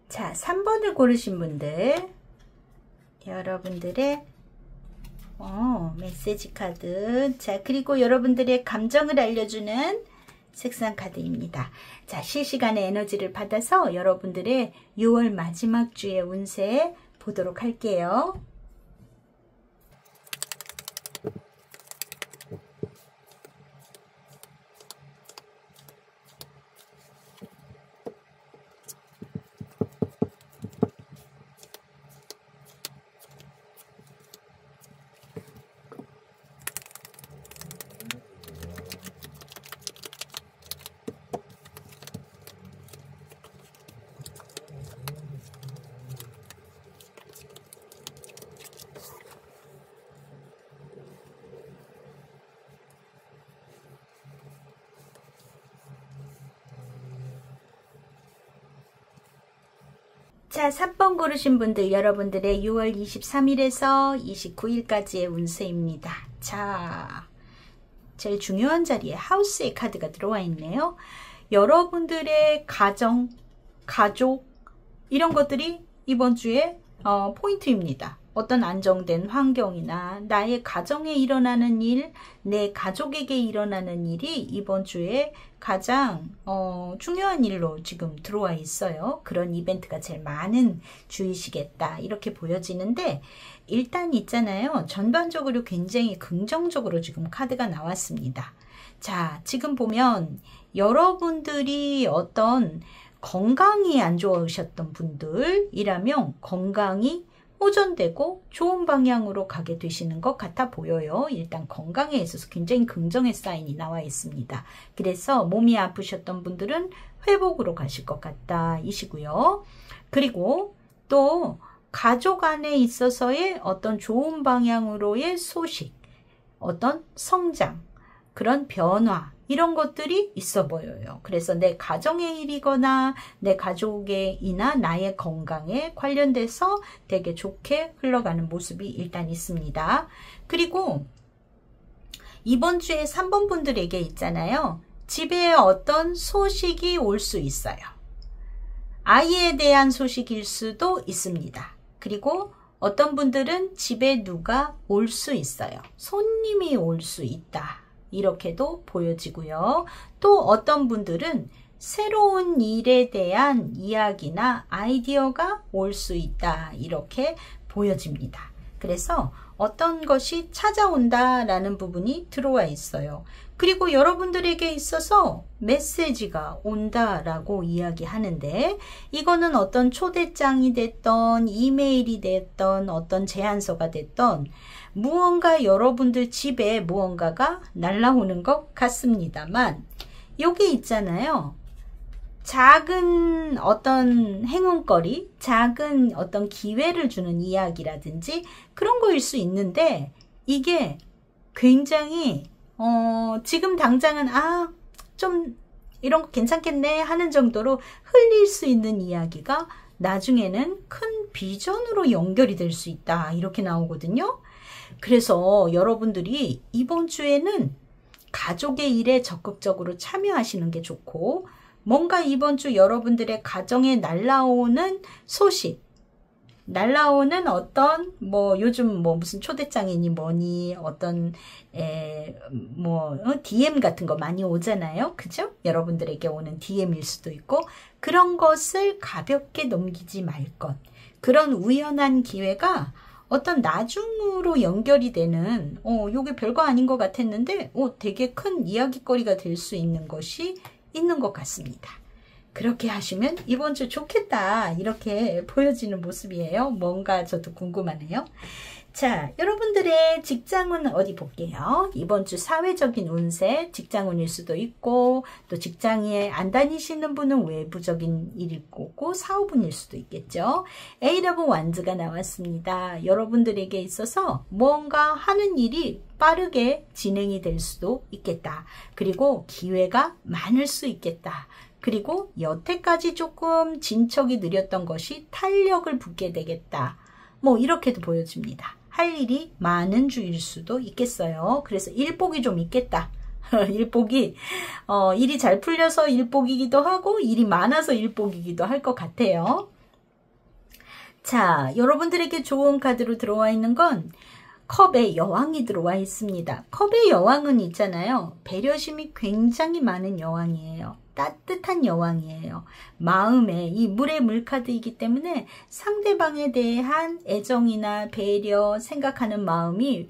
자, 3번을 고르신 분들 여러분들의 메시지 카드, 자, 그리고 여러분들의 감정을 알려주는 색상 카드입니다. 자, 실시간의 에너지를 받아서 여러분들의 6월 마지막 주의 운세 보도록 할게요. 자, 3번 고르신 분들 여러분들의 6월 23일에서 29일까지의 운세입니다. 자, 제일 중요한 자리에 하우스의 카드가 들어와 있네요. 여러분들의 가정, 가족 이런 것들이 이번 주에 포인트입니다. 어떤 안정된 환경이나 나의 가정에 일어나는 일, 내 가족에게 일어나는 일이 이번 주에 가장 중요한 일로 지금 들어와 있어요. 그런 이벤트가 제일 많은 주이시겠다 이렇게 보여지는데 일단 있잖아요. 전반적으로 굉장히 긍정적으로 지금 카드가 나왔습니다. 자, 지금 보면 여러분들이 어떤 건강이 안 좋으셨던 분들이라면 건강이 호전되고 좋은 방향으로 가게 되시는 것 같아 보여요. 일단 건강에 있어서 굉장히 긍정의 사인이 나와 있습니다. 그래서 몸이 아프셨던 분들은 회복으로 가실 것 같다 이시고요. 그리고 또 가족 안에 있어서의 어떤 좋은 방향으로의 소식, 어떤 성장, 그런 변화 이런 것들이 있어 보여요. 그래서 내 가정의 일이거나 내 가족의이나 나의 건강에 관련돼서 되게 좋게 흘러가는 모습이 일단 있습니다. 그리고 이번 주에 3번 분들에게 있잖아요. 집에 어떤 소식이 올 수 있어요. 아이에 대한 소식일 수도 있습니다. 그리고 어떤 분들은 집에 누가 올 수 있어요. 손님이 올 수 있다. 이렇게도 보여지고요. 또 어떤 분들은 새로운 일에 대한 이야기나 아이디어가 올 수 있다. 이렇게 보여집니다. 그래서 어떤 것이 찾아온다라는 부분이 들어와 있어요. 그리고 여러분들에게 있어서 메시지가 온다라고 이야기하는데 이거는 어떤 초대장이 됐던 이메일이 됐던 어떤 제안서가 됐던 무언가 여러분들 집에 무언가가 날라오는 것 같습니다만 여기 있잖아요. 작은 어떤 행운거리, 작은 어떤 기회를 주는 이야기라든지 그런 거일 수 있는데, 이게 굉장히 지금 당장은 좀 이런 거 괜찮겠네 하는 정도로 흘릴 수 있는 이야기가 나중에는 큰 비전으로 연결이 될 수 있다, 이렇게 나오거든요. 그래서 여러분들이 이번 주에는 가족의 일에 적극적으로 참여하시는 게 좋고, 뭔가 이번 주 여러분들의 가정에 날라오는 소식, 날라오는 어떤 요즘 무슨 초대장이니 뭐니 어떤 DM 같은 거 많이 오잖아요. 그죠? 여러분들에게 오는 DM일 수도 있고, 그런 것을 가볍게 넘기지 말 것. 그런 우연한 기회가 어떤 나중으로 연결이 되는 요게 별거 아닌 것 같았는데 되게 큰 이야기거리가 될 수 있는 것이 있는 것 같습니다. 그렇게 하시면 이번 주 좋겠다, 이렇게 보여지는 모습이에요. 뭔가 저도 궁금하네요. 자, 여러분들의 직장은 어디 볼게요. 이번 주 사회적인 운세, 직장운일 수도 있고, 또 직장에 안 다니시는 분은 외부적인 일일 거고, 사업운일 수도 있겠죠. 에이러브 완즈가 나왔습니다. 여러분들에게 있어서 뭔가 하는 일이 빠르게 진행이 될 수도 있겠다. 그리고 기회가 많을 수 있겠다. 그리고 여태까지 조금 진척이 느렸던 것이 탄력을 붙게 되겠다. 이렇게도 보여집니다. 할 일이 많은 주일 수도 있겠어요. 그래서 일복이 좀 있겠다. 일복이 일이 잘 풀려서 일복이기도 하고, 일이 많아서 일복이기도 할 것 같아요. 자, 여러분들에게 좋은 카드로 들어와 있는 건 컵의 여왕이 들어와 있습니다. 컵의 여왕은 있잖아요. 배려심이 굉장히 많은 여왕이에요. 따뜻한 여왕이에요. 마음에, 이 물의 물카드이기 때문에 상대방에 대한 애정이나 배려, 생각하는 마음이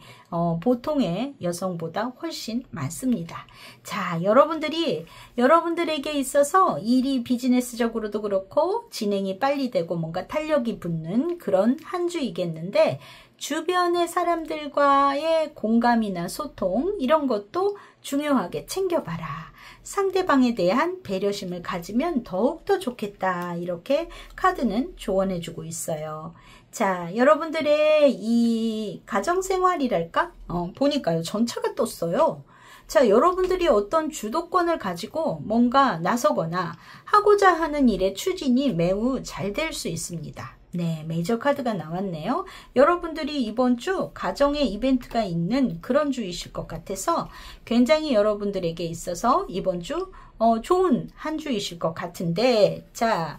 보통의 여성보다 훨씬 많습니다. 자, 여러분들에게 있어서 일이 비즈니스적으로도 그렇고 진행이 빨리 되고 뭔가 탄력이 붙는 그런 한 주이겠는데, 주변의 사람들과의 공감이나 소통, 이런 것도 중요하게 챙겨봐라. 상대방에 대한 배려심을 가지면 더욱더 좋겠다, 이렇게 카드는 조언해주고 있어요. 자, 여러분들의 이 가정생활이랄까? 보니까요, 전차가 떴어요. 자, 여러분들이 어떤 주도권을 가지고 뭔가 나서거나 하고자 하는 일의 추진이 매우 잘 될 수 있습니다. 네, 메이저 카드가 나왔네요. 여러분들이 이번 주 가정의 이벤트가 있는 그런 주이실 것 같아서 굉장히 여러분들에게 있어서 이번 주 좋은 한 주이실 것 같은데, 자,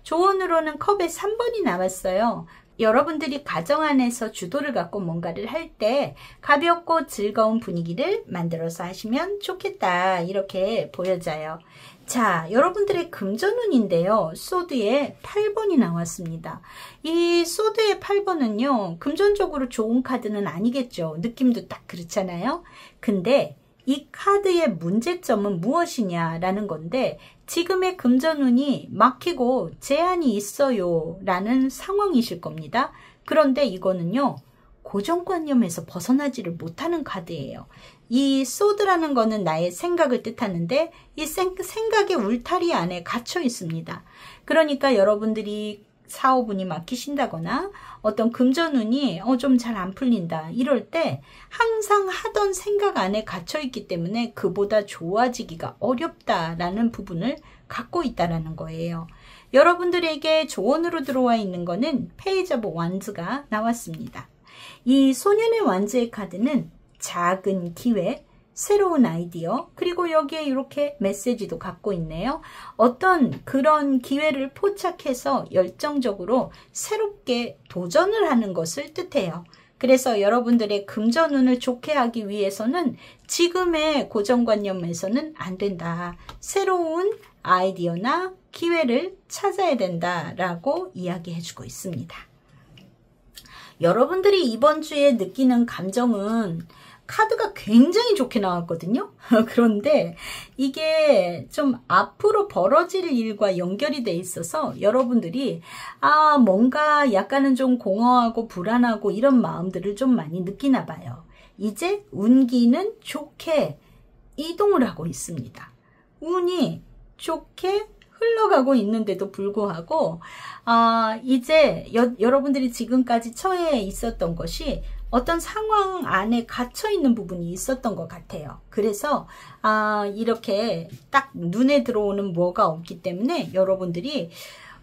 조언으로는 컵의 3번이 나왔어요. 여러분들이 가정 안에서 주도를 갖고 뭔가를 할 때 가볍고 즐거운 분위기를 만들어서 하시면 좋겠다, 이렇게 보여져요. 자, 여러분들의 금전운인데요. 소드의 8번이 나왔습니다. 이 소드의 8번은요, 금전적으로 좋은 카드는 아니겠죠. 느낌도 딱 그렇잖아요. 근데 이 카드의 문제점은 무엇이냐라는 건데, 지금의 금전운이 막히고 제한이 있어요 라는 상황이실 겁니다. 그런데 이거는요, 고정관념에서 벗어나지를 못하는 카드예요. 이 소드라는 거는 나의 생각을 뜻하는데, 이 생각의 울타리 안에 갇혀 있습니다. 그러니까 여러분들이 사업운이 막히신다거나 어떤 금전운이 좀 잘 안 풀린다, 이럴 때 항상 하던 생각 안에 갇혀 있기 때문에 그보다 좋아지기가 어렵다라는 부분을 갖고 있다라는 거예요. 여러분들에게 조언으로 들어와 있는 거는 페이지 오브 완즈가 나왔습니다. 이 소년의 완즈의 카드는 작은 기회, 새로운 아이디어, 그리고 여기에 이렇게 메시지도 갖고 있네요. 어떤 그런 기회를 포착해서 열정적으로 새롭게 도전을 하는 것을 뜻해요. 그래서 여러분들의 금전운을 좋게 하기 위해서는 지금의 고정관념에서는 안 된다. 새로운 아이디어나 기회를 찾아야 된다라고 이야기해주고 있습니다. 여러분들이 이번 주에 느끼는 감정은 카드가 굉장히 좋게 나왔거든요. 그런데 이게 좀 앞으로 벌어질 일과 연결이 돼 있어서 여러분들이 뭔가 약간은 좀 공허하고 불안하고 이런 마음들을 좀 많이 느끼나 봐요. 이제 운기는 좋게 이동을 하고 있습니다. 운이 좋게 흘러가고 있는데도 불구하고 이제 여러분들이 지금까지 처해 있었던 것이 어떤 상황 안에 갇혀 있는 부분이 있었던 것 같아요. 그래서 이렇게 딱 눈에 들어오는 뭐가 없기 때문에 여러분들이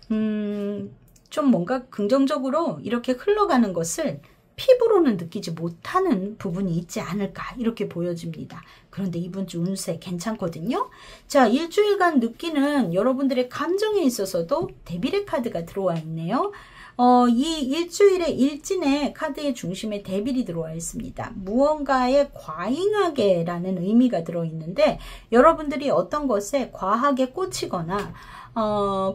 좀 뭔가 긍정적으로 이렇게 흘러가는 것을 피부로는 느끼지 못하는 부분이 있지 않을까 이렇게 보여집니다. 그런데 이번 주 운세 괜찮거든요. 자, 일주일간 느끼는 여러분들의 감정에 있어서도 데빌의 카드가 들어와 있네요. 이 일주일의 일진의 카드의 중심에 데빌이 들어와 있습니다. 무언가에 과잉하게 라는 의미가 들어있는데 여러분들이 어떤 것에 과하게 꽂히거나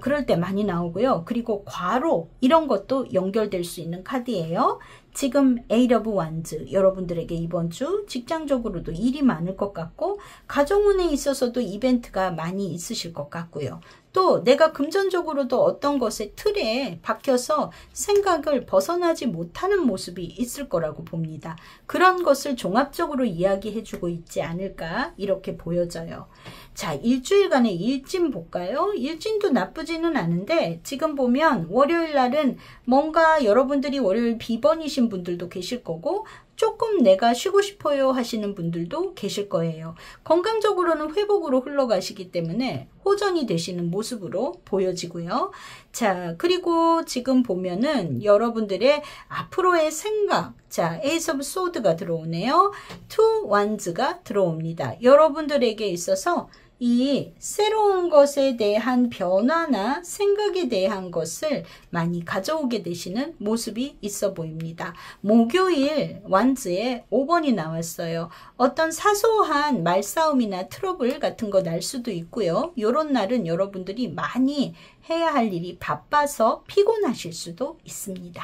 그럴 때 많이 나오고요. 그리고 과로 이런 것도 연결될 수 있는 카드예요. 지금 에이트 오브 완즈 여러분들에게 이번 주 직장적으로도 일이 많을 것 같고 가정운에 있어서도 이벤트가 많이 있으실 것 같고요. 또 내가 금전적으로도 어떤 것의 틀에 박혀서 생각을 벗어나지 못하는 모습이 있을 거라고 봅니다. 그런 것을 종합적으로 이야기해주고 있지 않을까 이렇게 보여져요. 자, 일주일간의 일진 볼까요? 일진도 나쁘지는 않은데 지금 보면 월요일 날은 뭔가 여러분들이 월요일 비번이신 분들도 계실 거고 조금 내가 쉬고 싶어요 하시는 분들도 계실 거예요. 건강적으로는 회복으로 흘러가시기 때문에 호전이 되시는 모습으로 보여지고요. 자, 그리고 지금 보면은 여러분들의 앞으로의 생각, 자, 에이스 오브 소드가 들어오네요. 투 완즈가 들어옵니다. 여러분들에게 있어서 이 새로운 것에 대한 변화나 생각에 대한 것을 많이 가져오게 되시는 모습이 있어 보입니다. 목요일 완즈에 5번이 나왔어요. 어떤 사소한 말싸움이나 트러블 같은 거 날 수도 있고요. 이런 날은 여러분들이 많이 해야 할 일이 바빠서 피곤하실 수도 있습니다.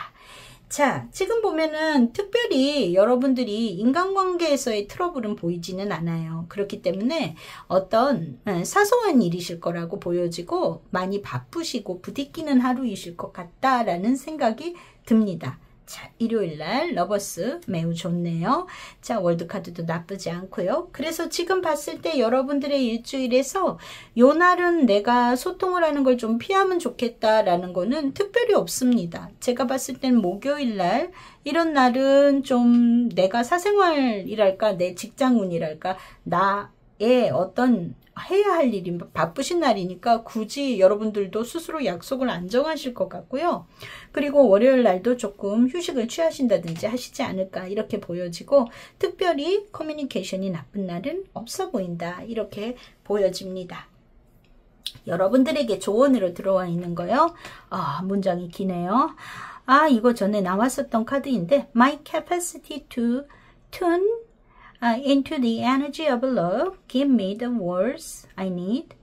자, 지금 보면은 특별히 여러분들이 인간관계에서의 트러블은 보이지는 않아요. 그렇기 때문에 어떤 사소한 일이실 거라고 보여지고 많이 바쁘시고 부딪히는 하루이실 것 같다라는 생각이 듭니다. 자, 일요일날 러버스 매우 좋네요. 자, 월드카드도 나쁘지 않고요. 그래서 지금 봤을 때 여러분들의 일주일에서 요 날은 내가 소통을 하는 걸 좀 피하면 좋겠다라는 거는 특별히 없습니다. 제가 봤을 땐 목요일날 이런 날은 좀 내가 사생활이랄까 내 직장운이랄까 나의 어떤 해야 할 일이 바쁘신 날이니까 굳이 여러분들도 스스로 약속을 안 정하실 것 같고요. 그리고 월요일 날도 조금 휴식을 취하신다든지 하시지 않을까 이렇게 보여지고 특별히 커뮤니케이션이 나쁜 날은 없어 보인다 이렇게 보여집니다. 여러분들에게 조언으로 들어와 있는 거요. 문장이 기네요. 이거 전에 나왔었던 카드인데 My capacity to tune into the energy of love, give me the words I need.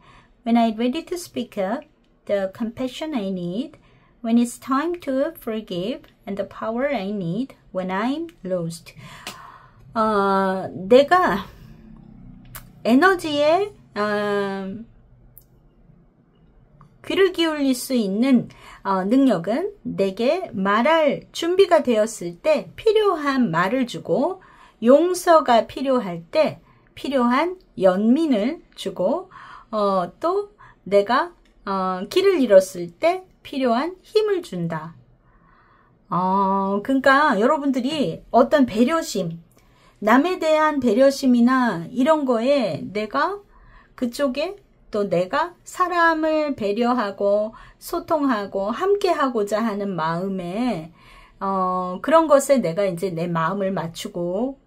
When I'm ready to speak up, the compassion I need. When it's time to forgive, and the power I need. When I'm lost. 내가 에너지에 귀를 기울일 수 있는 능력은 내게 말할 준비가 되었을 때 필요한 말을 주고 용서가 필요할 때 필요한 연민을 주고 또 내가 길을 잃었을 때 필요한 힘을 준다. 그러니까 여러분들이 어떤 배려심, 남에 대한 배려심이나 이런 거에 내가 그쪽에 또 내가 사람을 배려하고 소통하고 함께 하고자 하는 마음에 그런 것에 내가 이제 내 마음을 맞추고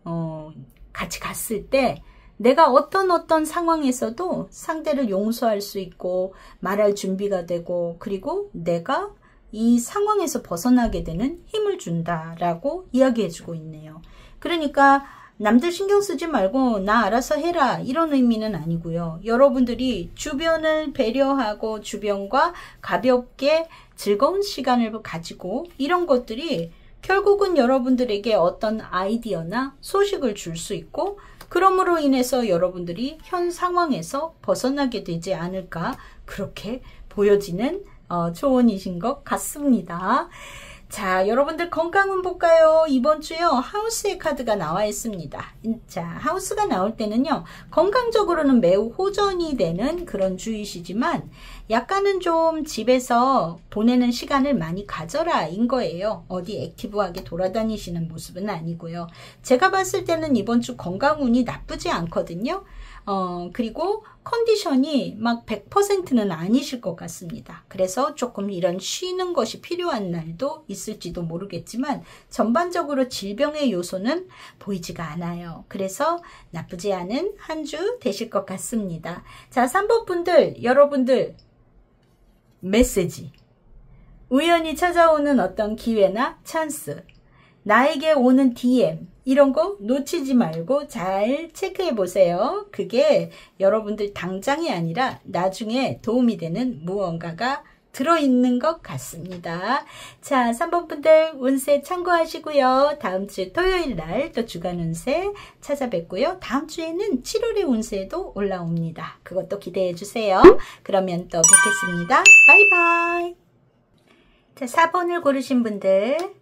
같이 갔을 때 내가 어떤 상황에서도 상대를 용서할 수 있고 말할 준비가 되고 그리고 내가 이 상황에서 벗어나게 되는 힘을 준다라고 이야기해주고 있네요. 그러니까 남들 신경 쓰지 말고 나 알아서 해라 이런 의미는 아니고요. 여러분들이 주변을 배려하고 주변과 가볍게 즐거운 시간을 가지고 이런 것들이 결국은 여러분들에게 어떤 아이디어나 소식을 줄 수 있고 그럼으로 인해서 여러분들이 현 상황에서 벗어나게 되지 않을까 그렇게 보여지는 조언이신 것 같습니다. 자, 여러분들 건강운 볼까요? 이번 주요, 하우스의 카드가 나와 있습니다. 자, 하우스가 나올 때는요, 건강적으로는 매우 호전이 되는 그런 주이시지만, 약간은 좀 집에서 보내는 시간을 많이 가져라 인 거예요. 어디 액티브하게 돌아다니시는 모습은 아니고요. 제가 봤을 때는 이번 주 건강운이 나쁘지 않거든요. 그리고 컨디션이 막 100%는 아니실 것 같습니다. 그래서 조금 이런 쉬는 것이 필요한 날도 있을지도 모르겠지만 전반적으로 질병의 요소는 보이지가 않아요. 그래서 나쁘지 않은 한 주 되실 것 같습니다. 자, 3번 분들, 여러분들 메시지, 우연히 찾아오는 어떤 기회나 찬스, 나에게 오는 DM 이런 거 놓치지 말고 잘 체크해 보세요. 그게 여러분들 당장이 아니라 나중에 도움이 되는 무언가가 들어있는 것 같습니다. 자, 3번 분들 운세 참고하시고요. 다음 주 토요일 날 또 주간 운세 찾아뵙고요. 다음 주에는 7월의 운세도 올라옵니다. 그것도 기대해 주세요. 그러면 또 뵙겠습니다. 바이바이. 자, 4번을 고르신 분들,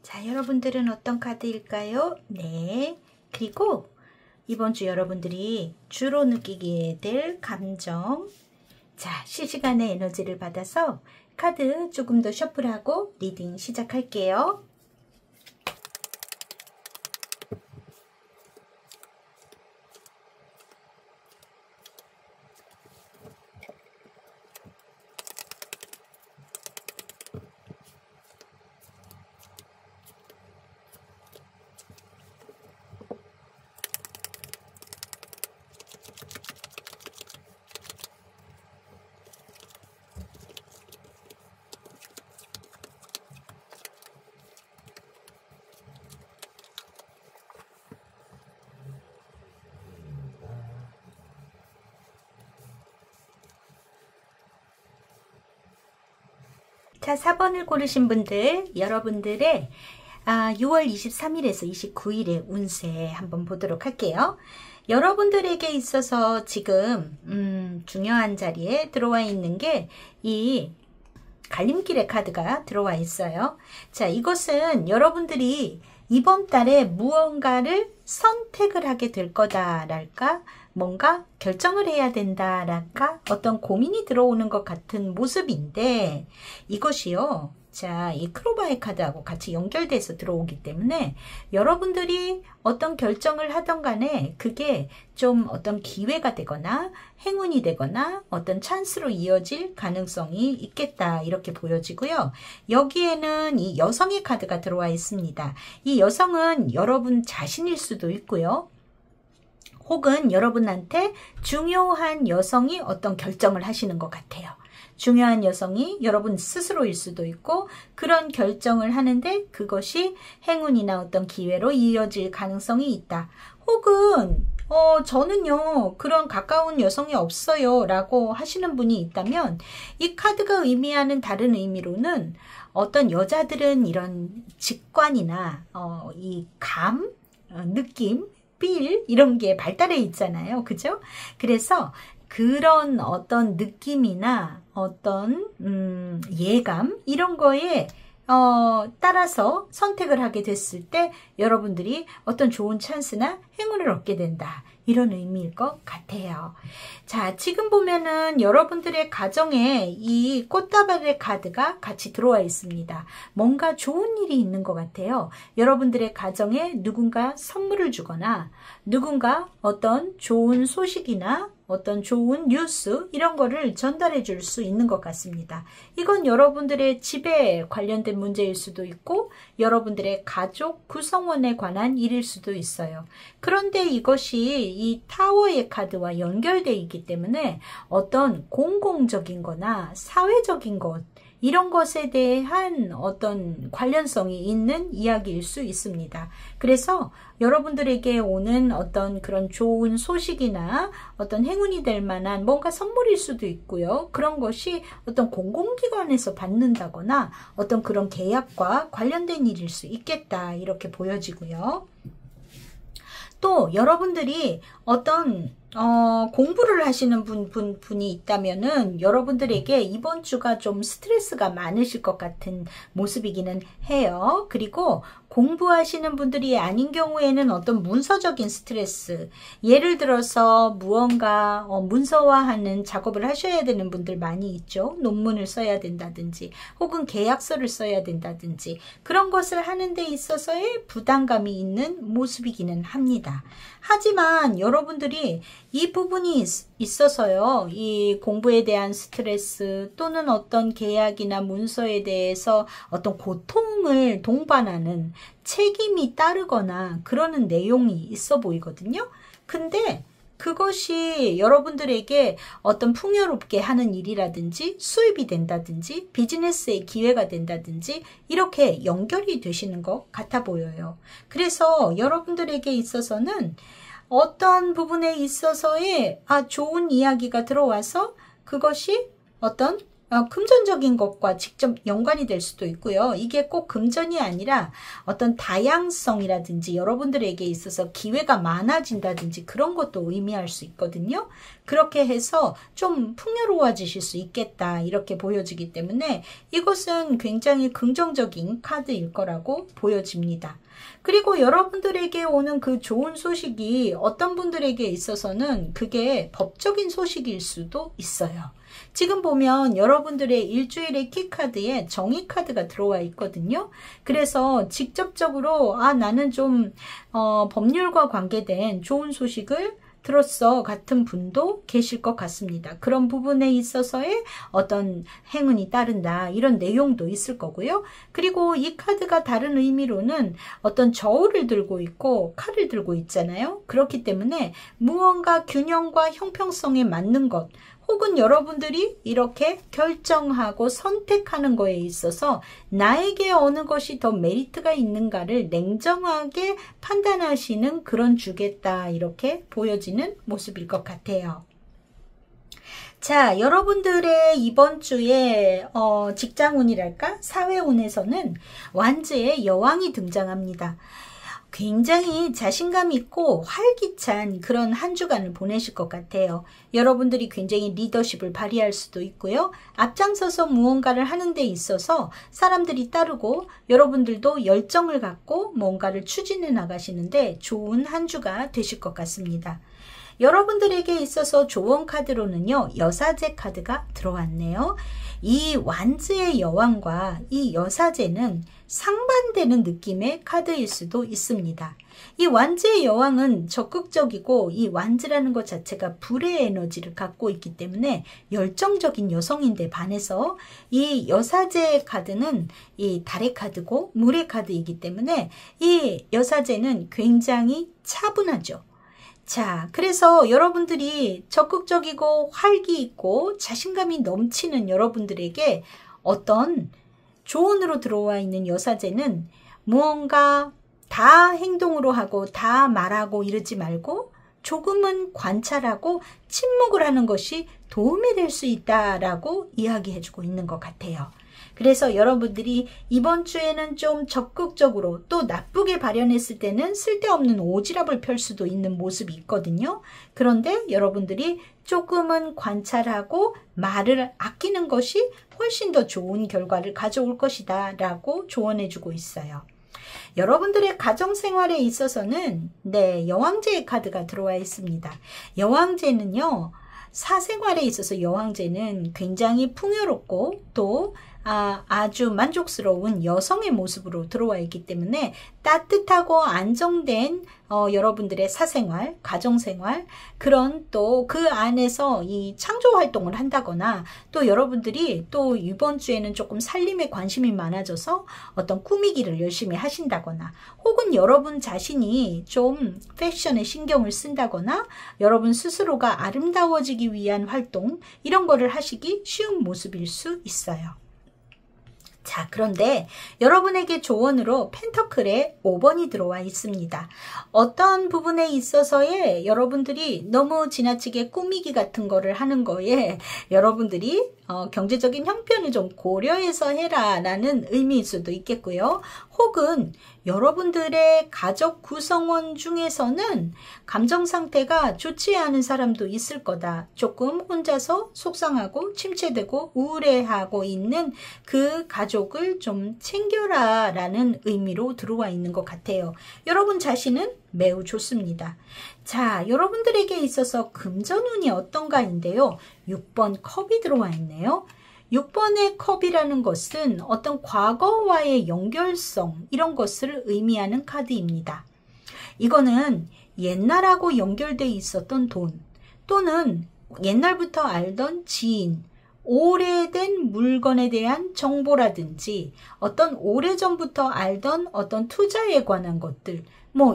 자, 여러분들은 어떤 카드일까요? 네. 그리고 이번 주 여러분들이 주로 느끼게 될 감정. 자, 실시간의 에너지를 받아서 카드 조금 더 셔플하고 리딩 시작할게요. 자, 4번을 고르신 분들, 여러분들의 6월 23일에서 29일의 운세 한번 보도록 할게요. 여러분들에게 있어서 지금 중요한 자리에 들어와 있는 게 이 갈림길의 카드가 들어와 있어요. 자, 이것은 여러분들이 이번 달에 무언가를 선택을 하게 될 거다랄까, 뭔가 결정을 해야 된다랄까, 어떤 고민이 들어오는 것 같은 모습인데, 이것이요, 자, 이 크로바의 카드하고 같이 연결돼서 들어오기 때문에 여러분들이 어떤 결정을 하던 간에 그게 좀 어떤 기회가 되거나 행운이 되거나 어떤 찬스로 이어질 가능성이 있겠다, 이렇게 보여지고요. 여기에는 이 여성의 카드가 들어와 있습니다. 이 여성은 여러분 자신일 수도 있고요. 혹은 여러분한테 중요한 여성이 어떤 결정을 하시는 것 같아요. 중요한 여성이 여러분 스스로일 수도 있고, 그런 결정을 하는데 그것이 행운이나 어떤 기회로 이어질 가능성이 있다. 혹은 저는요 그런 가까운 여성이 없어요 라고 하시는 분이 있다면, 이 카드가 의미하는 다른 의미로는 어떤 여자들은 이런 직관이나 이 감, 느낌, 필 이런 게 발달해 있잖아요. 그죠? 그래서 그런 어떤 느낌이나 어떤 예감 이런 거에 따라서 선택을 하게 됐을 때 여러분들이 어떤 좋은 찬스나 행운을 얻게 된다, 이런 의미일 것 같아요. 자, 지금 보면은 여러분들의 가정에 이 꽃다발의 카드가 같이 들어와 있습니다. 뭔가 좋은 일이 있는 것 같아요. 여러분들의 가정에 누군가 선물을 주거나 누군가 어떤 좋은 소식이나 어떤 좋은 뉴스 이런 거를 전달해 줄 수 있는 것 같습니다. 이건 여러분들의 집에 관련된 문제일 수도 있고 여러분들의 가족 구성원에 관한 일일 수도 있어요. 그런데 이것이 이 타워의 카드와 연결되어 있기 때문에 어떤 공공적인 거나 사회적인 것, 이런 것에 대한 어떤 관련성이 있는 이야기일 수 있습니다. 그래서 여러분들에게 오는 어떤 그런 좋은 소식이나 어떤 행운이 될 만한 뭔가 선물일 수도 있고요. 그런 것이 어떤 공공기관에서 받는다거나 어떤 그런 계약과 관련된 일일 수 있겠다, 이렇게 보여지고요. 또 여러분들이 어떤 공부를 하시는 분이 있다면은 여러분들에게 이번 주가 좀 스트레스가 많으실 것 같은 모습이기는 해요. 그리고 공부하시는 분들이 아닌 경우에는 어떤 문서적인 스트레스, 예를 들어서 무언가 문서화하는 작업을 하셔야 되는 분들 많이 있죠. 논문을 써야 된다든지 혹은 계약서를 써야 된다든지 그런 것을 하는 데 있어서의 부담감이 있는 모습이기는 합니다. 하지만 여러분들이 이 부분이 있어서요, 이 공부에 대한 스트레스 또는 어떤 계약이나 문서에 대해서 어떤 고통을 동반하는 책임이 따르거나 그러는 내용이 있어 보이거든요. 근데 그것이 여러분들에게 어떤 풍요롭게 하는 일이라든지 수입이 된다든지 비즈니스의 기회가 된다든지 이렇게 연결이 되시는 것 같아 보여요. 그래서 여러분들에게 있어서는 어떤 부분에 있어서의 좋은 이야기가 들어와서 그것이 어떤 금전적인 것과 직접 연관이 될 수도 있고요. 이게 꼭 금전이 아니라 어떤 다양성이라든지 여러분들에게 있어서 기회가 많아진다든지 그런 것도 의미할 수 있거든요. 그렇게 해서 좀 풍요로워지실 수 있겠다 이렇게 보여지기 때문에 이것은 굉장히 긍정적인 카드일 거라고 보여집니다. 그리고 여러분들에게 오는 그 좋은 소식이 어떤 분들에게 있어서는 그게 법적인 소식일 수도 있어요. 지금 보면 여러분들의 일주일의 키카드에 정의카드가 들어와 있거든요. 그래서 직접적으로 나는 좀 법률과 관계된 좋은 소식을 들었어 같은 분도 계실 것 같습니다. 그런 부분에 있어서의 어떤 행운이 따른다 이런 내용도 있을 거고요. 그리고 이 카드가 다른 의미로는 어떤 저울을 들고 있고 칼을 들고 있잖아요. 그렇기 때문에 무언가 균형과 형평성에 맞는 것 혹은 여러분들이 이렇게 결정하고 선택하는 거에 있어서 나에게 어느 것이 더 메리트가 있는가를 냉정하게 판단하시는 그런 주겠다 이렇게 보여지는 모습일 것 같아요. 자, 여러분들의 이번 주에 직장운이랄까 사회운에서는 완즈의 여왕이 등장합니다. 굉장히 자신감 있고 활기찬 그런 한 주간을 보내실 것 같아요. 여러분들이 굉장히 리더십을 발휘할 수도 있고요. 앞장서서 무언가를 하는 데 있어서 사람들이 따르고 여러분들도 열정을 갖고 뭔가를 추진해 나가시는데 좋은 한 주가 되실 것 같습니다. 여러분들에게 있어서 조언 카드로는요. 여사제 카드가 들어왔네요. 이 완즈의 여왕과 이 여사제는 상반되는 느낌의 카드일 수도 있습니다. 이 완즈의 여왕은 적극적이고 이 완즈라는 것 자체가 불의 에너지를 갖고 있기 때문에 열정적인 여성인데 반해서 이 여사제의 카드는 이 달의 카드고 물의 카드이기 때문에 이 여사제는 굉장히 차분하죠. 자, 그래서 여러분들이 적극적이고 활기 있고 자신감이 넘치는 여러분들에게 어떤 조언으로 들어와 있는 여사제는 무언가 다 행동으로 하고 다 말하고 이러지 말고 조금은 관찰하고 침묵을 하는 것이 도움이 될 수 있다라고 이야기해주고 있는 것 같아요. 그래서 여러분들이 이번 주에는 좀 적극적으로 또 나쁘게 발현했을 때는 쓸데없는 오지랖을 펼 수도 있는 모습이 있거든요. 그런데 여러분들이 조금은 관찰하고 말을 아끼는 것이 훨씬 더 좋은 결과를 가져올 것이다 라고 조언해주고 있어요. 여러분들의 가정생활에 있어서는 여왕제의 카드가 들어와 있습니다. 여왕제는요. 사생활에 있어서 여왕제는 굉장히 풍요롭고 또 아주 만족스러운 여성의 모습으로 들어와 있기 때문에 따뜻하고 안정된 여러분들의 사생활, 가정생활 그런 또 그 안에서 이 창조 활동을 한다거나 또 여러분들이 또 이번 주에는 조금 살림에 관심이 많아져서 어떤 꾸미기를 열심히 하신다거나 혹은 여러분 자신이 좀 패션에 신경을 쓴다거나 여러분 스스로가 아름다워지기 위한 활동 이런 거를 하시기 쉬운 모습일 수 있어요. 자, 그런데 여러분에게 조언으로 펜터클에 5번이 들어와 있습니다. 어떤 부분에 있어서의 여러분들이 너무 지나치게 꾸미기 같은 거를 하는 거에 여러분들이 경제적인 형편을 좀 고려해서 해라 라는 의미일 수도 있겠고요. 혹은 여러분들의 가족 구성원 중에서는 감정 상태가 좋지 않은 사람도 있을 거다. 조금 혼자서 속상하고 침체되고 우울해하고 있는 그 가족을 좀 챙겨라 라는 의미로 들어와 있는 것 같아요. 여러분 자신은 매우 좋습니다. 자, 여러분들에게 있어서 금전운이 어떤가인데요. 6번 컵이 들어와 있네요. 6번의 컵이라는 것은 어떤 과거와의 연결성 이런 것을 의미하는 카드입니다. 이거는 옛날하고 연결되어 있었던 돈 또는 옛날부터 알던 지인, 오래된 물건에 대한 정보라든지 어떤 오래전부터 알던 어떤 투자에 관한 것들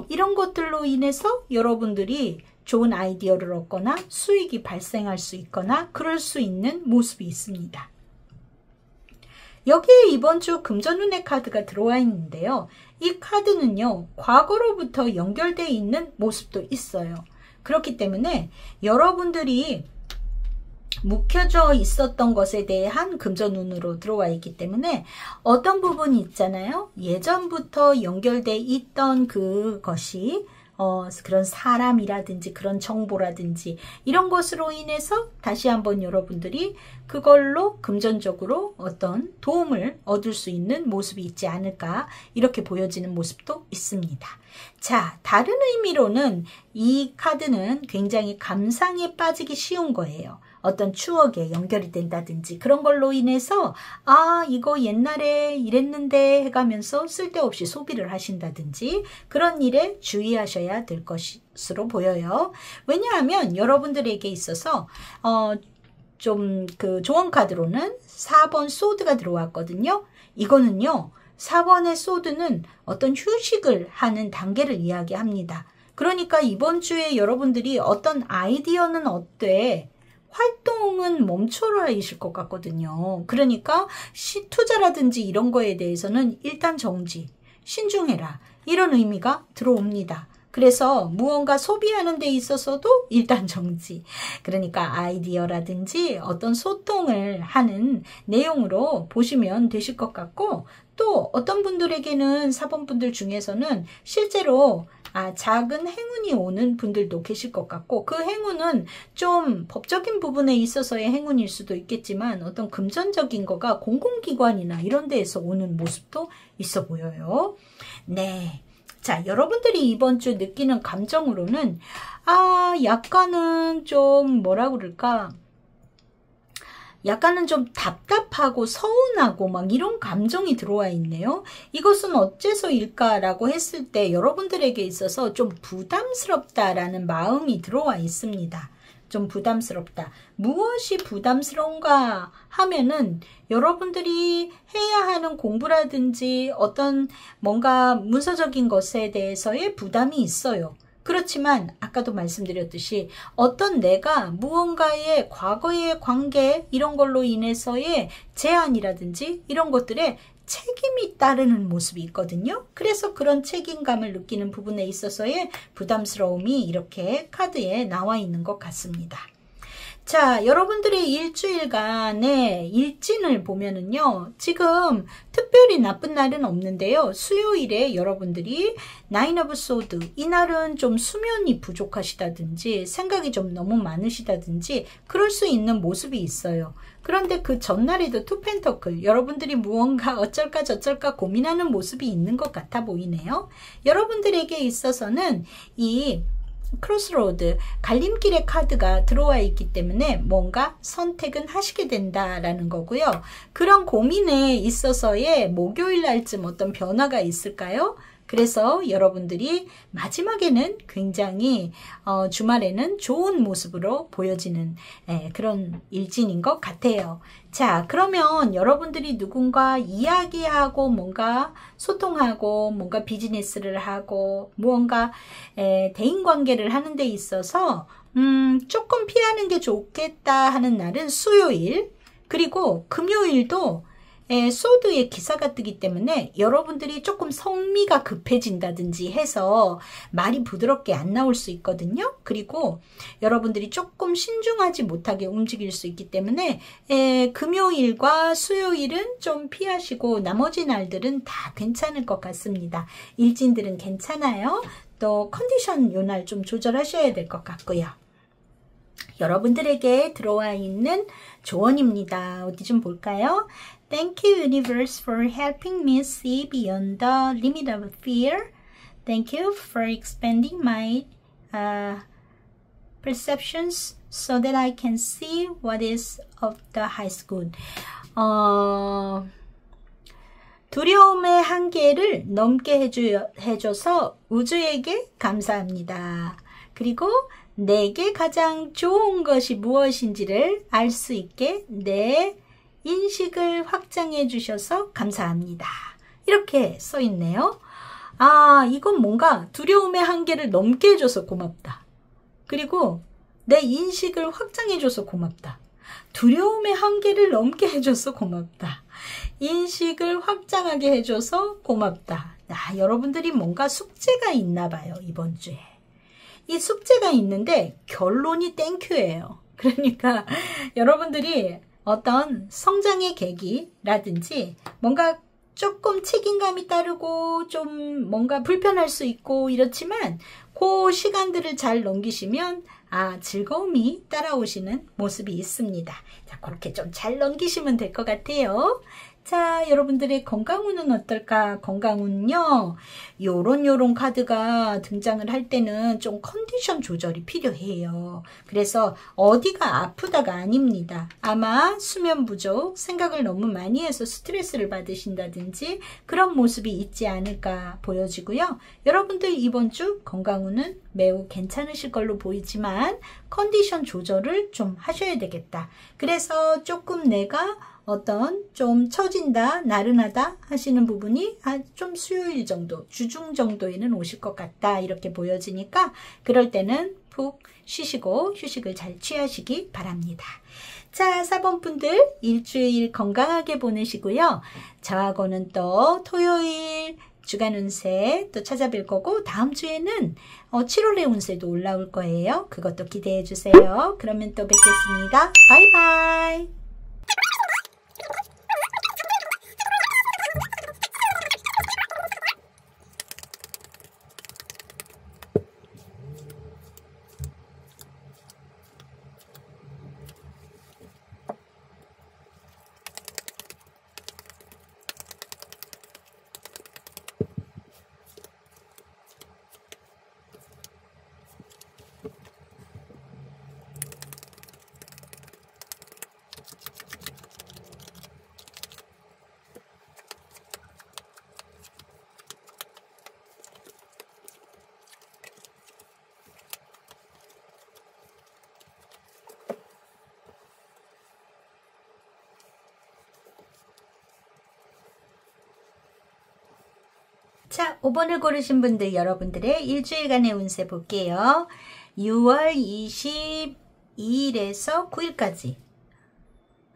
이런 것들로 인해서 여러분들이 좋은 아이디어를 얻거나 수익이 발생할 수 있거나 그럴 수 있는 모습이 있습니다. 여기에 이번 주 금전운의 카드가 들어와 있는데요. 이 카드는요, 과거로부터 연결되어 있는 모습도 있어요. 그렇기 때문에 여러분들이 묵혀져 있었던 것에 대한 금전운으로 들어와 있기 때문에 어떤 부분이 있잖아요. 예전부터 연결돼 있던 그것이 그런 사람이라든지 그런 정보라든지 이런 것으로 인해서 다시 한번 여러분들이 그걸로 금전적으로 어떤 도움을 얻을 수 있는 모습이 있지 않을까 이렇게 보여지는 모습도 있습니다. 자, 다른 의미로는 이 카드는 굉장히 감상에 빠지기 쉬운 거예요. 어떤 추억에 연결이 된다든지 그런 걸로 인해서 이거 옛날에 이랬는데 해가면서 쓸데없이 소비를 하신다든지 그런 일에 주의하셔야 될 것으로 보여요. 왜냐하면 여러분들에게 있어서 좀 그 조언 카드로는 4번 소드가 들어왔거든요. 이거는요. 4번의 소드는 어떤 휴식을 하는 단계를 이야기합니다. 그러니까 이번 주에 여러분들이 어떤 아이디어는 어때? 활동은 멈춰라 이실 것 같거든요. 그러니까 투자라든지 이런 거에 대해서는 일단 정지, 신중해라 이런 의미가 들어옵니다. 그래서 무언가 소비하는 데 있어서도 일단 정지. 그러니까 아이디어라든지 어떤 소통을 하는 내용으로 보시면 되실 것 같고 또 어떤 분들에게는 4번 분들 중에서는 실제로 작은 행운이 오는 분들도 계실 것 같고 그 행운은 좀 법적인 부분에 있어서의 행운일 수도 있겠지만 어떤 금전적인 거가 공공기관이나 이런 데에서 오는 모습도 있어 보여요. 네. 자, 여러분들이 이번 주 느끼는 감정으로는 약간은 좀 뭐라 그럴까? 약간은 좀 답답하고 서운하고 막 이런 감정이 들어와 있네요. 이것은 어째서일까라고 했을 때 여러분들에게 있어서 좀 부담스럽다라는 마음이 들어와 있습니다. 좀 부담스럽다. 무엇이 부담스러운가 하면은 여러분들이 해야 하는 공부라든지 어떤 뭔가 문서적인 것에 대해서의 부담이 있어요. 그렇지만 아까도 말씀드렸듯이 어떤 내가 무언가의 과거의 관계 이런 걸로 인해서의 제한이라든지 이런 것들에 책임이 따르는 모습이 있거든요. 그래서 그런 책임감을 느끼는 부분에 있어서의 부담스러움이 이렇게 카드에 나와 있는 것 같습니다. 자, 여러분들의 일주일간의 일진을 보면은요, 지금 특별히 나쁜 날은 없는데요. 수요일에 여러분들이 나인 오브 소드, 이날은 좀 수면이 부족하시다든지 생각이 좀 너무 많으시다든지 그럴 수 있는 모습이 있어요. 그런데 그 전날에도 투 펜터클, 여러분들이 무언가 어쩔까 저쩔까 고민하는 모습이 있는 것 같아 보이네요. 여러분들에게 있어서는 이 크로스로드, 갈림길의 카드가 들어와 있기 때문에 뭔가 선택은 하시게 된다라는 거고요. 그런 고민에 있어서의 목요일 날쯤 어떤 변화가 있을까요? 그래서 여러분들이 마지막에는 굉장히 주말에는 좋은 모습으로 보여지는 그런 일진인 것 같아요. 자, 그러면 여러분들이 누군가 이야기하고 뭔가 소통하고 뭔가 비즈니스를 하고 무언가 대인관계를 하는 데 있어서 조금 피하는 게 좋겠다 하는 날은 수요일, 그리고 금요일도 소드의 기사가 뜨기 때문에 여러분들이 조금 성미가 급해진다든지 해서 말이 부드럽게 안 나올 수 있거든요. 그리고 여러분들이 조금 신중하지 못하게 움직일 수 있기 때문에 금요일과 수요일은 좀 피하시고 나머지 날들은 다 괜찮을 것 같습니다. 일진들은 괜찮아요. 또 컨디션 요 날 좀 조절하셔야 될 것 같고요. 여러분들에게 들어와 있는 조언입니다. 어디 좀 볼까요? Thank you, universe, for helping me see beyond the limit of fear. Thank you for expanding my perceptions so that I can see what is of the highest good. 두려움의 한계를 넘게 해줘서 우주에게 감사합니다. 그리고 내게 가장 좋은 것이 무엇인지를 알 수 있게 내 인식을 확장해 주셔서 감사합니다. 이렇게 써 있네요. 이건 뭔가 두려움의 한계를 넘게 해줘서 고맙다. 그리고 내 인식을 확장해 줘서 고맙다. 두려움의 한계를 넘게 해줘서 고맙다. 인식을 확장하게 해줘서 고맙다. 여러분들이 뭔가 숙제가 있나 봐요. 이번 주에. 이 숙제가 있는데 결론이 땡큐예요. 그러니까 여러분들이 어떤 성장의 계기라든지 뭔가 조금 책임감이 따르고 좀 뭔가 불편할 수 있고 이렇지만 그 시간들을 잘 넘기시면 즐거움이 따라오시는 모습이 있습니다. 자, 그렇게 좀 잘 넘기시면 될 것 같아요. 자, 여러분들의 건강운은 어떨까? 건강운요. 요런 카드가 등장을 할 때는 좀 컨디션 조절이 필요해요. 그래서 어디가 아프다가 아닙니다. 아마 수면 부족, 생각을 너무 많이 해서 스트레스를 받으신다든지 그런 모습이 있지 않을까 보여지고요. 여러분들 이번 주 건강운은 매우 괜찮으실 걸로 보이지만 컨디션 조절을 좀 하셔야 되겠다. 그래서 조금 내가 좀 처진다, 나른하다 하시는 부분이 좀 수요일 정도, 주중 정도에는 오실 것 같다 이렇게 보여지니까 그럴 때는 푹 쉬시고 휴식을 잘 취하시기 바랍니다. 자, 4번 분들 일주일 건강하게 보내시고요. 저하고는 또 토요일 주간 운세 또 찾아뵐 거고 다음 주에는 7월의 운세도 올라올 거예요. 그것도 기대해 주세요. 그러면 또 뵙겠습니다. 바이바이. 자, 5번을 고르신 분들 여러분들의 일주일간의 운세 볼게요. 6월 22일에서 9일까지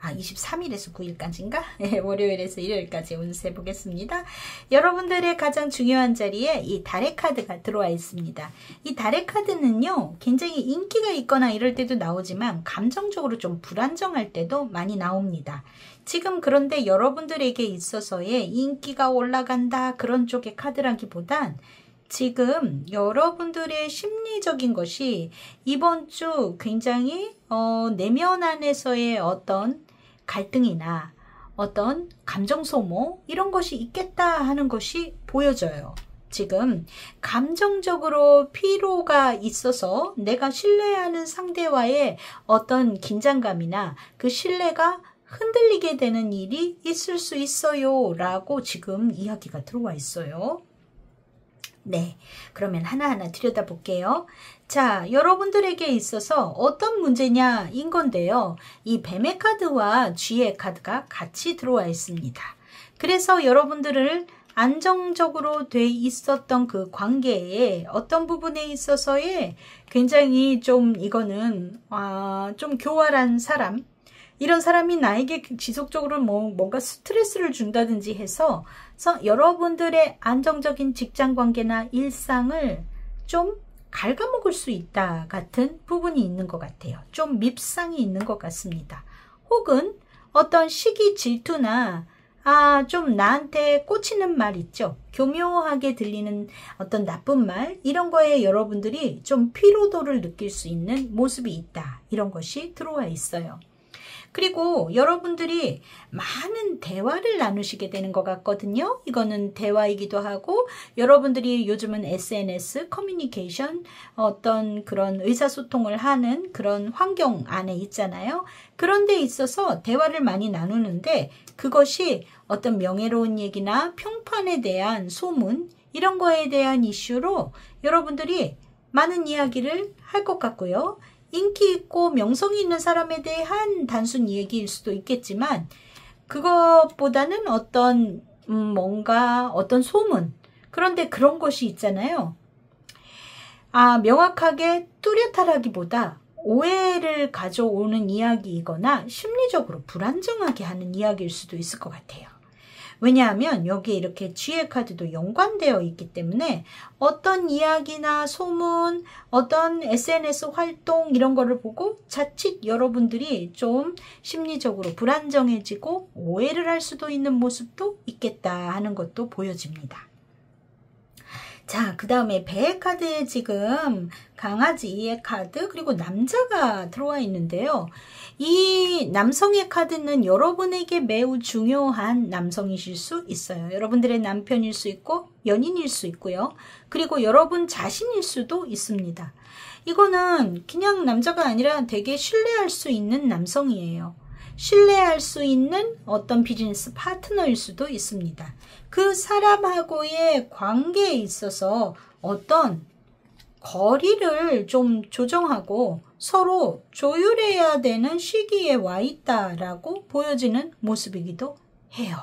23일에서 9일까지인가? 월요일에서 일요일까지 운세 보겠습니다. 여러분들의 가장 중요한 자리에 이 달의 카드가 들어와 있습니다. 이 달의 카드는요, 굉장히 인기가 있거나 이럴 때도 나오지만 감정적으로 좀 불안정할 때도 많이 나옵니다. 지금 그런데 여러분들에게 있어서의 인기가 올라간다 그런 쪽의 카드라기보단 지금 여러분들의 심리적인 것이 이번 주 굉장히 내면 안에서의 어떤 갈등이나 어떤 감정 소모 이런 것이 있겠다 하는 것이 보여져요. 지금 감정적으로 피로가 있어서 내가 신뢰하는 상대와의 어떤 긴장감이나 그 신뢰가 흔들리게 되는 일이 있을 수 있어요 라고 지금 이야기가 들어와 있어요. 네, 그러면 하나하나 들여다볼게요. 자, 여러분들에게 있어서 어떤 문제냐 인 건데요. 이 뱀의 카드와 쥐의 카드가 같이 들어와 있습니다. 그래서 여러분들을 안정적으로 돼 있었던 그 관계에 어떤 부분에 있어서의 굉장히 좀 이거는 좀 교활한 사람, 이런 사람이 나에게 지속적으로 뭔가 스트레스를 준다든지 해서 여러분들의 안정적인 직장 관계나 일상을 좀 갉아먹을 수 있다 같은 부분이 있는 것 같아요. 좀 밉상이 있는 것 같습니다. 혹은 어떤 시기 질투나 좀 나한테 꽂히는 말 있죠. 교묘하게 들리는 어떤 나쁜 말, 이런 거에 여러분들이 좀 피로도를 느낄 수 있는 모습이 있다. 이런 것이 들어와 있어요. 그리고 여러분들이 많은 대화를 나누시게 되는 것 같거든요. 이거는 대화이기도 하고, 여러분들이 요즘은 SNS, 커뮤니케이션, 어떤 그런 의사소통을 하는 그런 환경 안에 있잖아요. 그런 데 있어서 대화를 많이 나누는데, 그것이 어떤 명예로운 얘기나 평판에 대한 소문, 이런 거에 대한 이슈로 여러분들이 많은 이야기를 할 것 같고요. 인기 있고 명성이 있는 사람에 대한 단순 얘기일 수도 있겠지만, 그것보다는 어떤 뭔가 어떤 소문, 그런데 그런 것이 있잖아요. 명확하게 뚜렷하기보다 오해를 가져오는 이야기이거나 심리적으로 불안정하게 하는 이야기일 수도 있을 것 같아요. 왜냐하면 여기에 이렇게 쥐의 카드도 연관되어 있기 때문에 어떤 이야기나 소문, 어떤 SNS 활동 이런 거를 보고 자칫 여러분들이 좀 심리적으로 불안정해지고 오해를 할 수도 있는 모습도 있겠다 하는 것도 보여집니다. 자, 그 다음에 배의 카드에 지금 강아지의 카드, 그리고 남자가 들어와 있는데요. 이 남성의 카드는 여러분에게 매우 중요한 남성이실 수 있어요. 여러분들의 남편일 수 있고 연인일 수 있고요. 그리고 여러분 자신일 수도 있습니다. 이거는 그냥 남자가 아니라 되게 신뢰할 수 있는 남성이에요. 신뢰할 수 있는 어떤 비즈니스 파트너일 수도 있습니다. 그 사람하고의 관계에 있어서 어떤 거리를 좀 조정하고 서로 조율해야 되는 시기에 와 있다라고 보여지는 모습이기도 해요.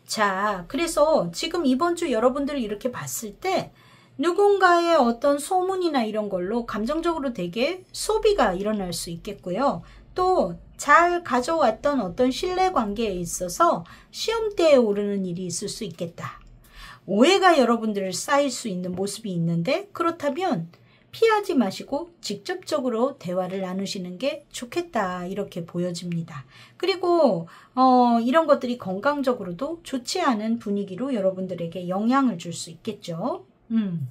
자, 그래서 지금 이번 주 여러분들을 이렇게 봤을 때 누군가의 어떤 소문이나 이런 걸로 감정적으로 되게 소비가 일어날 수 있겠고요. 또 잘 가져왔던 어떤 신뢰관계에 있어서 시험대에 오르는 일이 있을 수 있겠다. 오해가 여러분들을 쌓일 수 있는 모습이 있는데, 그렇다면 피하지 마시고 직접적으로 대화를 나누시는 게 좋겠다, 이렇게 보여집니다. 그리고 이런 것들이 건강적으로도 좋지 않은 분위기로 여러분들에게 영향을 줄 수 있겠죠.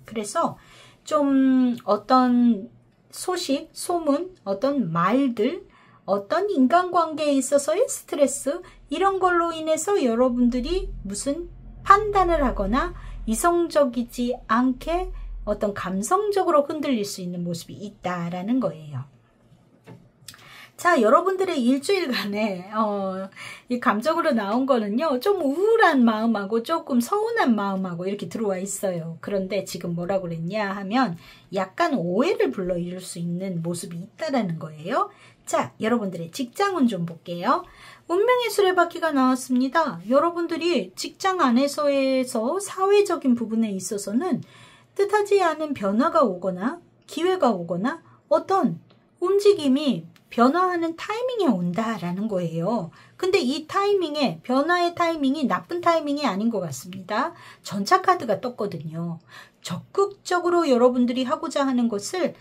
그래서 좀 어떤 소식, 소문, 어떤 말들, 어떤 인간관계에 있어서의 스트레스, 이런 걸로 인해서 여러분들이 무슨 판단을 하거나 이성적이지 않게 어떤 감성적으로 흔들릴 수 있는 모습이 있다라는 거예요. 자, 여러분들의 일주일간에 이 감정으로 나온 거는요, 좀 우울한 마음하고 조금 서운한 마음하고 이렇게 들어와 있어요. 그런데 지금 뭐라고 그랬냐 하면 약간 오해를 불러일으킬 수 있는 모습이 있다라는 거예요. 자, 여러분들의 직장운 좀 볼게요. 운명의 수레바퀴가 나왔습니다. 여러분들이 직장 안에서의 사회적인 부분에 있어서는 뜻하지 않은 변화가 오거나 기회가 오거나 어떤 움직임이 변화하는 타이밍에 온다라는 거예요. 근데 이 타이밍에, 변화의 타이밍이 나쁜 타이밍이 아닌 것 같습니다. 전차카드가 떴거든요. 적극적으로 여러분들이 하고자 하는 것을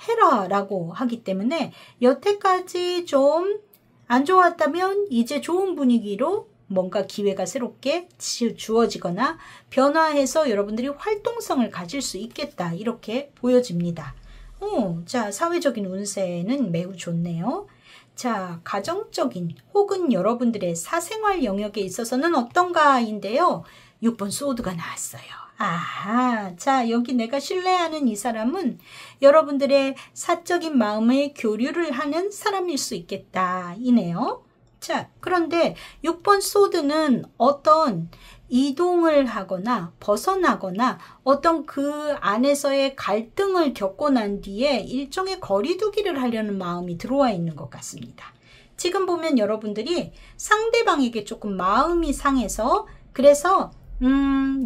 해라 라고 하기 때문에 여태까지 좀 안 좋았다면 이제 좋은 분위기로 뭔가 기회가 새롭게 주어지거나 변화해서 여러분들이 활동성을 가질 수 있겠다, 이렇게 보여집니다. 자, 사회적인 운세는 매우 좋네요. 자, 가정적인 혹은 여러분들의 사생활 영역에 있어서는 어떤가인데요. 6번 소드가 나왔어요. 아하, 자, 여기 내가 신뢰하는 이 사람은 여러분들의 사적인 마음의 교류를 하는 사람일 수 있겠다, 이네요. 자, 그런데 6번 소드는 어떤 이동을 하거나 벗어나거나 어떤 그 안에서의 갈등을 겪고 난 뒤에 일종의 거리두기를 하려는 마음이 들어와 있는 것 같습니다. 지금 보면 여러분들이 상대방에게 조금 마음이 상해서, 그래서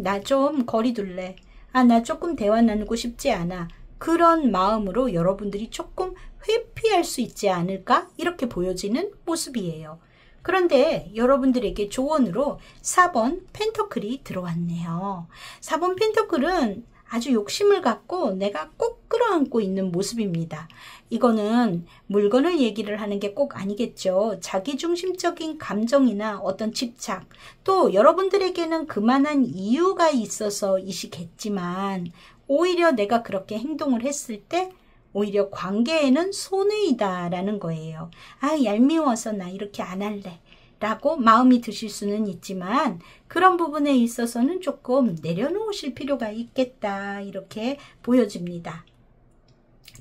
나 좀 거리 둘래. 나 조금 대화 나누고 싶지 않아. 그런 마음으로 여러분들이 조금 회피할 수 있지 않을까? 이렇게 보여지는 모습이에요. 그런데 여러분들에게 조언으로 4번 펜터클이 들어왔네요. 4번 펜터클은 아주 욕심을 갖고 내가 꼭 끌어안고 있는 모습입니다. 이거는 물건을 얘기를 하는 게 꼭 아니겠죠. 자기중심적인 감정이나 어떤 집착, 또 여러분들에게는 그만한 이유가 있어서이시겠지만 오히려 내가 그렇게 행동을 했을 때 오히려 관계에는 손해이다라는 거예요. 아, 얄미워서 나 이렇게 안 할래 라고 마음이 드실 수는 있지만 그런 부분에 있어서는 조금 내려놓으실 필요가 있겠다, 이렇게 보여집니다.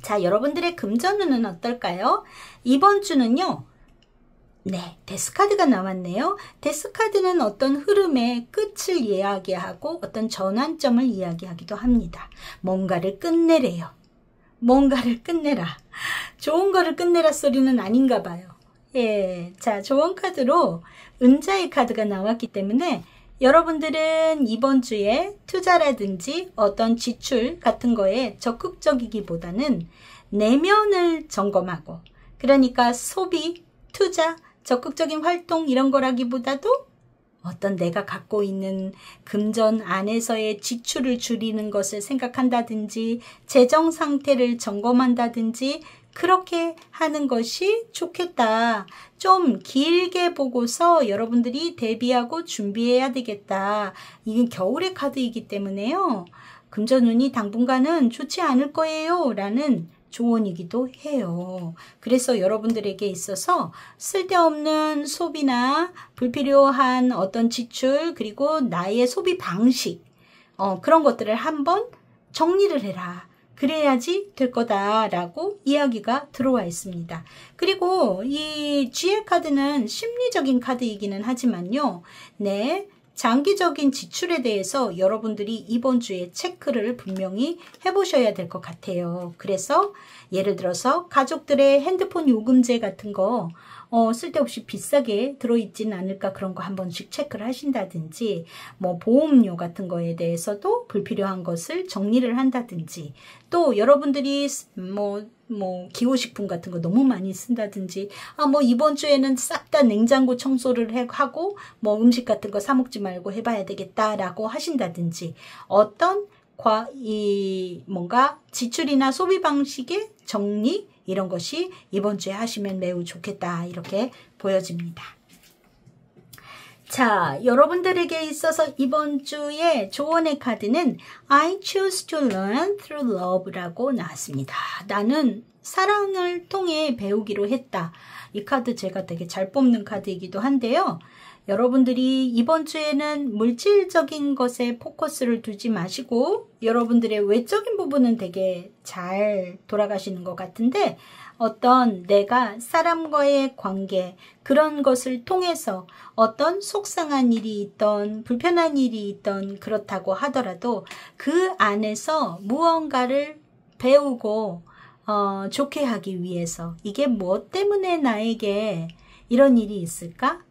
자, 여러분들의 금전운은 어떨까요? 이번 주는요, 네, 데스카드가 나왔네요. 데스카드는 어떤 흐름의 끝을 이야기하고 어떤 전환점을 이야기하기도 합니다. 뭔가를 끝내래요. 뭔가를 끝내라. 좋은 거를 끝내라 소리는 아닌가 봐요. 예, 자, 조언 카드로 은자의 카드가 나왔기 때문에 여러분들은 이번 주에 투자라든지 어떤 지출 같은 거에 적극적이기보다는 내면을 점검하고, 그러니까 소비, 투자, 적극적인 활동 이런 거라기보다도 어떤 내가 갖고 있는 금전 안에서의 지출을 줄이는 것을 생각한다든지 재정 상태를 점검한다든지 그렇게 하는 것이 좋겠다. 좀 길게 보고서 여러분들이 대비하고 준비해야 되겠다. 이건 겨울의 카드이기 때문에요. 금전운이 당분간은 좋지 않을 거예요 라는 조언이기도 해요. 그래서 여러분들에게 있어서 쓸데없는 소비나 불필요한 어떤 지출, 그리고 나의 소비 방식, 그런 것들을 한번 정리를 해라. 그래야지 될 거다라고 이야기가 들어와 있습니다. 그리고 이 G의 카드는 심리적인 카드이기는 하지만요. 네, 장기적인 지출에 대해서 여러분들이 이번 주에 체크를 분명히 해보셔야 될 것 같아요. 그래서 예를 들어서 가족들의 핸드폰 요금제 같은 거 쓸데없이 비싸게 들어있지는 않을까, 그런 거 한 번씩 체크를 하신다든지, 뭐 보험료 같은 거에 대해서도 불필요한 것을 정리를 한다든지, 또 여러분들이 뭐 기호식품 같은 거 너무 많이 쓴다든지, 뭐 이번 주에는 싹 다 냉장고 청소를 하고 뭐 음식 같은 거 사 먹지 말고 해봐야 되겠다라고 하신다든지, 어떤 뭔가 지출이나 소비 방식의 정리, 이런 것이 이번 주에 하시면 매우 좋겠다, 이렇게 보여집니다. 자, 여러분들에게 있어서 이번 주에 조언의 카드는 I choose to learn through love라고 나왔습니다. 나는 사랑을 통해 배우기로 했다. 이 카드 제가 되게 잘 뽑는 카드이기도 한데요. 여러분들이 이번 주에는 물질적인 것에 포커스를 두지 마시고 여러분들의 외적인 부분은 되게 잘 돌아가시는 것 같은데, 어떤 내가 사람과의 관계, 그런 것을 통해서 어떤 속상한 일이 있던 불편한 일이 있던 그렇다고 하더라도 그 안에서 무언가를 배우고 좋게 하기 위해서, 이게 무엇 때문에 나에게 이런 일이 있을까?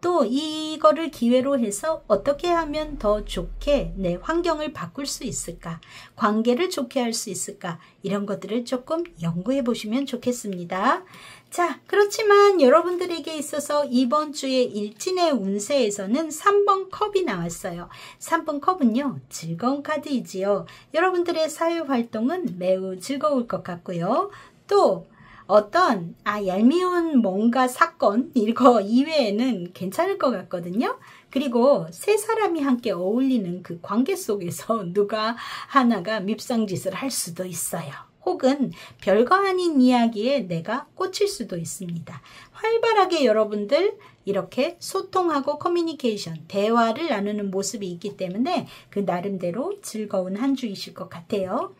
또 이거를 기회로 해서 어떻게 하면 더 좋게 내 환경을 바꿀 수 있을까? 관계를 좋게 할 수 있을까? 이런 것들을 조금 연구해 보시면 좋겠습니다. 자, 그렇지만 여러분들에게 있어서 이번 주에 일진의 운세에서는 3번 컵이 나왔어요. 3번 컵은요, 즐거운 카드이지요. 여러분들의 사회활동은 매우 즐거울 것 같고요. 또 어떤 얄미운 뭔가 사건, 이거 이외에는 괜찮을 것 같거든요. 그리고 세 사람이 함께 어울리는 그 관계 속에서 누가 하나가 밉상짓을 할 수도 있어요. 혹은 별거 아닌 이야기에 내가 꽂힐 수도 있습니다. 활발하게 여러분들 이렇게 소통하고 커뮤니케이션, 대화를 나누는 모습이 있기 때문에 그 나름대로 즐거운 한 주이실 것 같아요.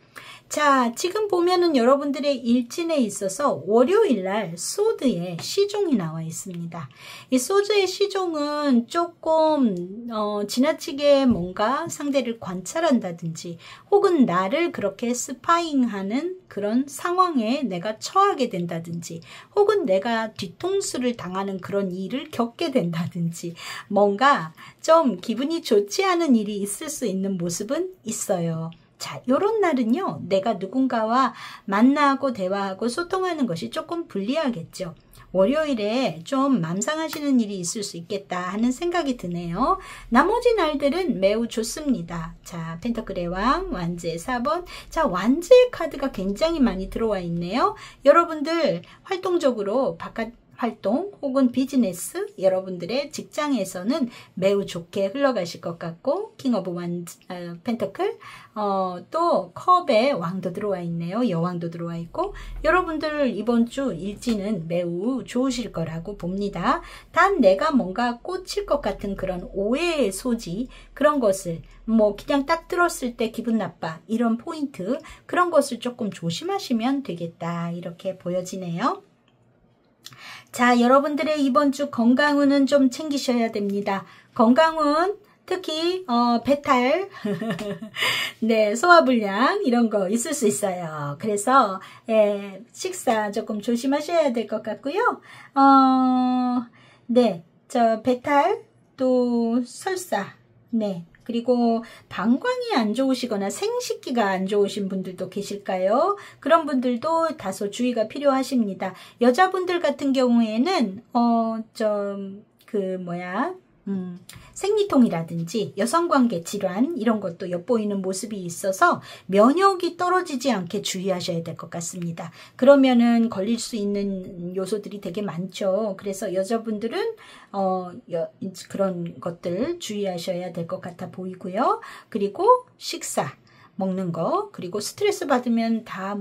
자, 지금 보면은 여러분들의 일진에 있어서 월요일날 소드의 시종이 나와 있습니다. 이 소드의 시종은 조금 지나치게 뭔가 상대를 관찰한다든지, 혹은 나를 그렇게 스파잉하는 그런 상황에 내가 처하게 된다든지, 혹은 내가 뒤통수를 당하는 그런 일을 겪게 된다든지, 뭔가 좀 기분이 좋지 않은 일이 있을 수 있는 모습은 있어요. 자, 요런 날은요, 내가 누군가와 만나고 대화하고 소통하는 것이 조금 불리하겠죠. 월요일에 좀 맘상하시는 일이 있을 수 있겠다 하는 생각이 드네요. 나머지 날들은 매우 좋습니다. 자, 펜터클의 왕, 완즈의 4번. 자, 완즈의 카드가 굉장히 많이 들어와 있네요. 여러분들 활동적으로 바깥 활동 혹은 비즈니스, 여러분들의 직장에서는 매우 좋게 흘러가실 것 같고, 킹 오브 펜터클, 또 컵의 왕도 들어와 있네요. 여왕도 들어와 있고, 여러분들 이번 주 일지는 매우 좋으실 거라고 봅니다. 단 내가 뭔가 꽂힐 것 같은 그런 오해의 소지, 그런 것을 뭐 그냥 딱 들었을 때 기분 나빠, 이런 포인트, 그런 것을 조금 조심하시면 되겠다, 이렇게 보여지네요. 자, 여러분들의 이번 주 건강운은 좀 챙기셔야 됩니다. 건강운, 특히 배탈, 네, 소화불량 이런 거 있을 수 있어요. 그래서 식사 조금 조심하셔야 될 것 같고요. 네, 저 배탈, 또 설사, 네. 그리고 방광이 안 좋으시거나 생식기가 안 좋으신 분들도 계실까요? 그런 분들도 다소 주의가 필요하십니다. 여자분들 같은 경우에는 생리통이라든지 여성관계 질환 이런 것도 엿보이는 모습이 있어서 면역이 떨어지지 않게 주의하셔야 될 것 같습니다. 그러면은 걸릴 수 있는 요소들이 되게 많죠. 그래서 여자분들은 그런 것들 주의하셔야 될 것 같아 보이고요. 그리고 식사 먹는 거, 그리고 스트레스 받으면 다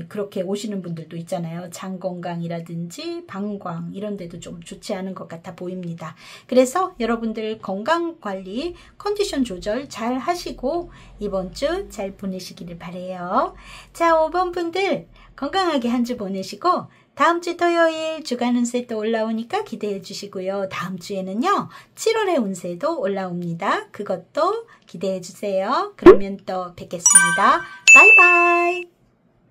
그렇게 오시는 분들도 있잖아요. 장 건강이라든지 방광 이런 데도 좀 좋지 않은 것 같아 보입니다. 그래서 여러분들 건강 관리, 컨디션 조절 잘 하시고 이번 주 잘 보내시기를 바래요. 자, 5번 분들 건강하게 한 주 보내시고 다음 주 토요일 주간 운세도 올라오니까 기대해 주시고요. 다음 주에는요, 7월의 운세도 올라옵니다. 그것도 기대해 주세요. 그러면 또 뵙겠습니다. 바이바이.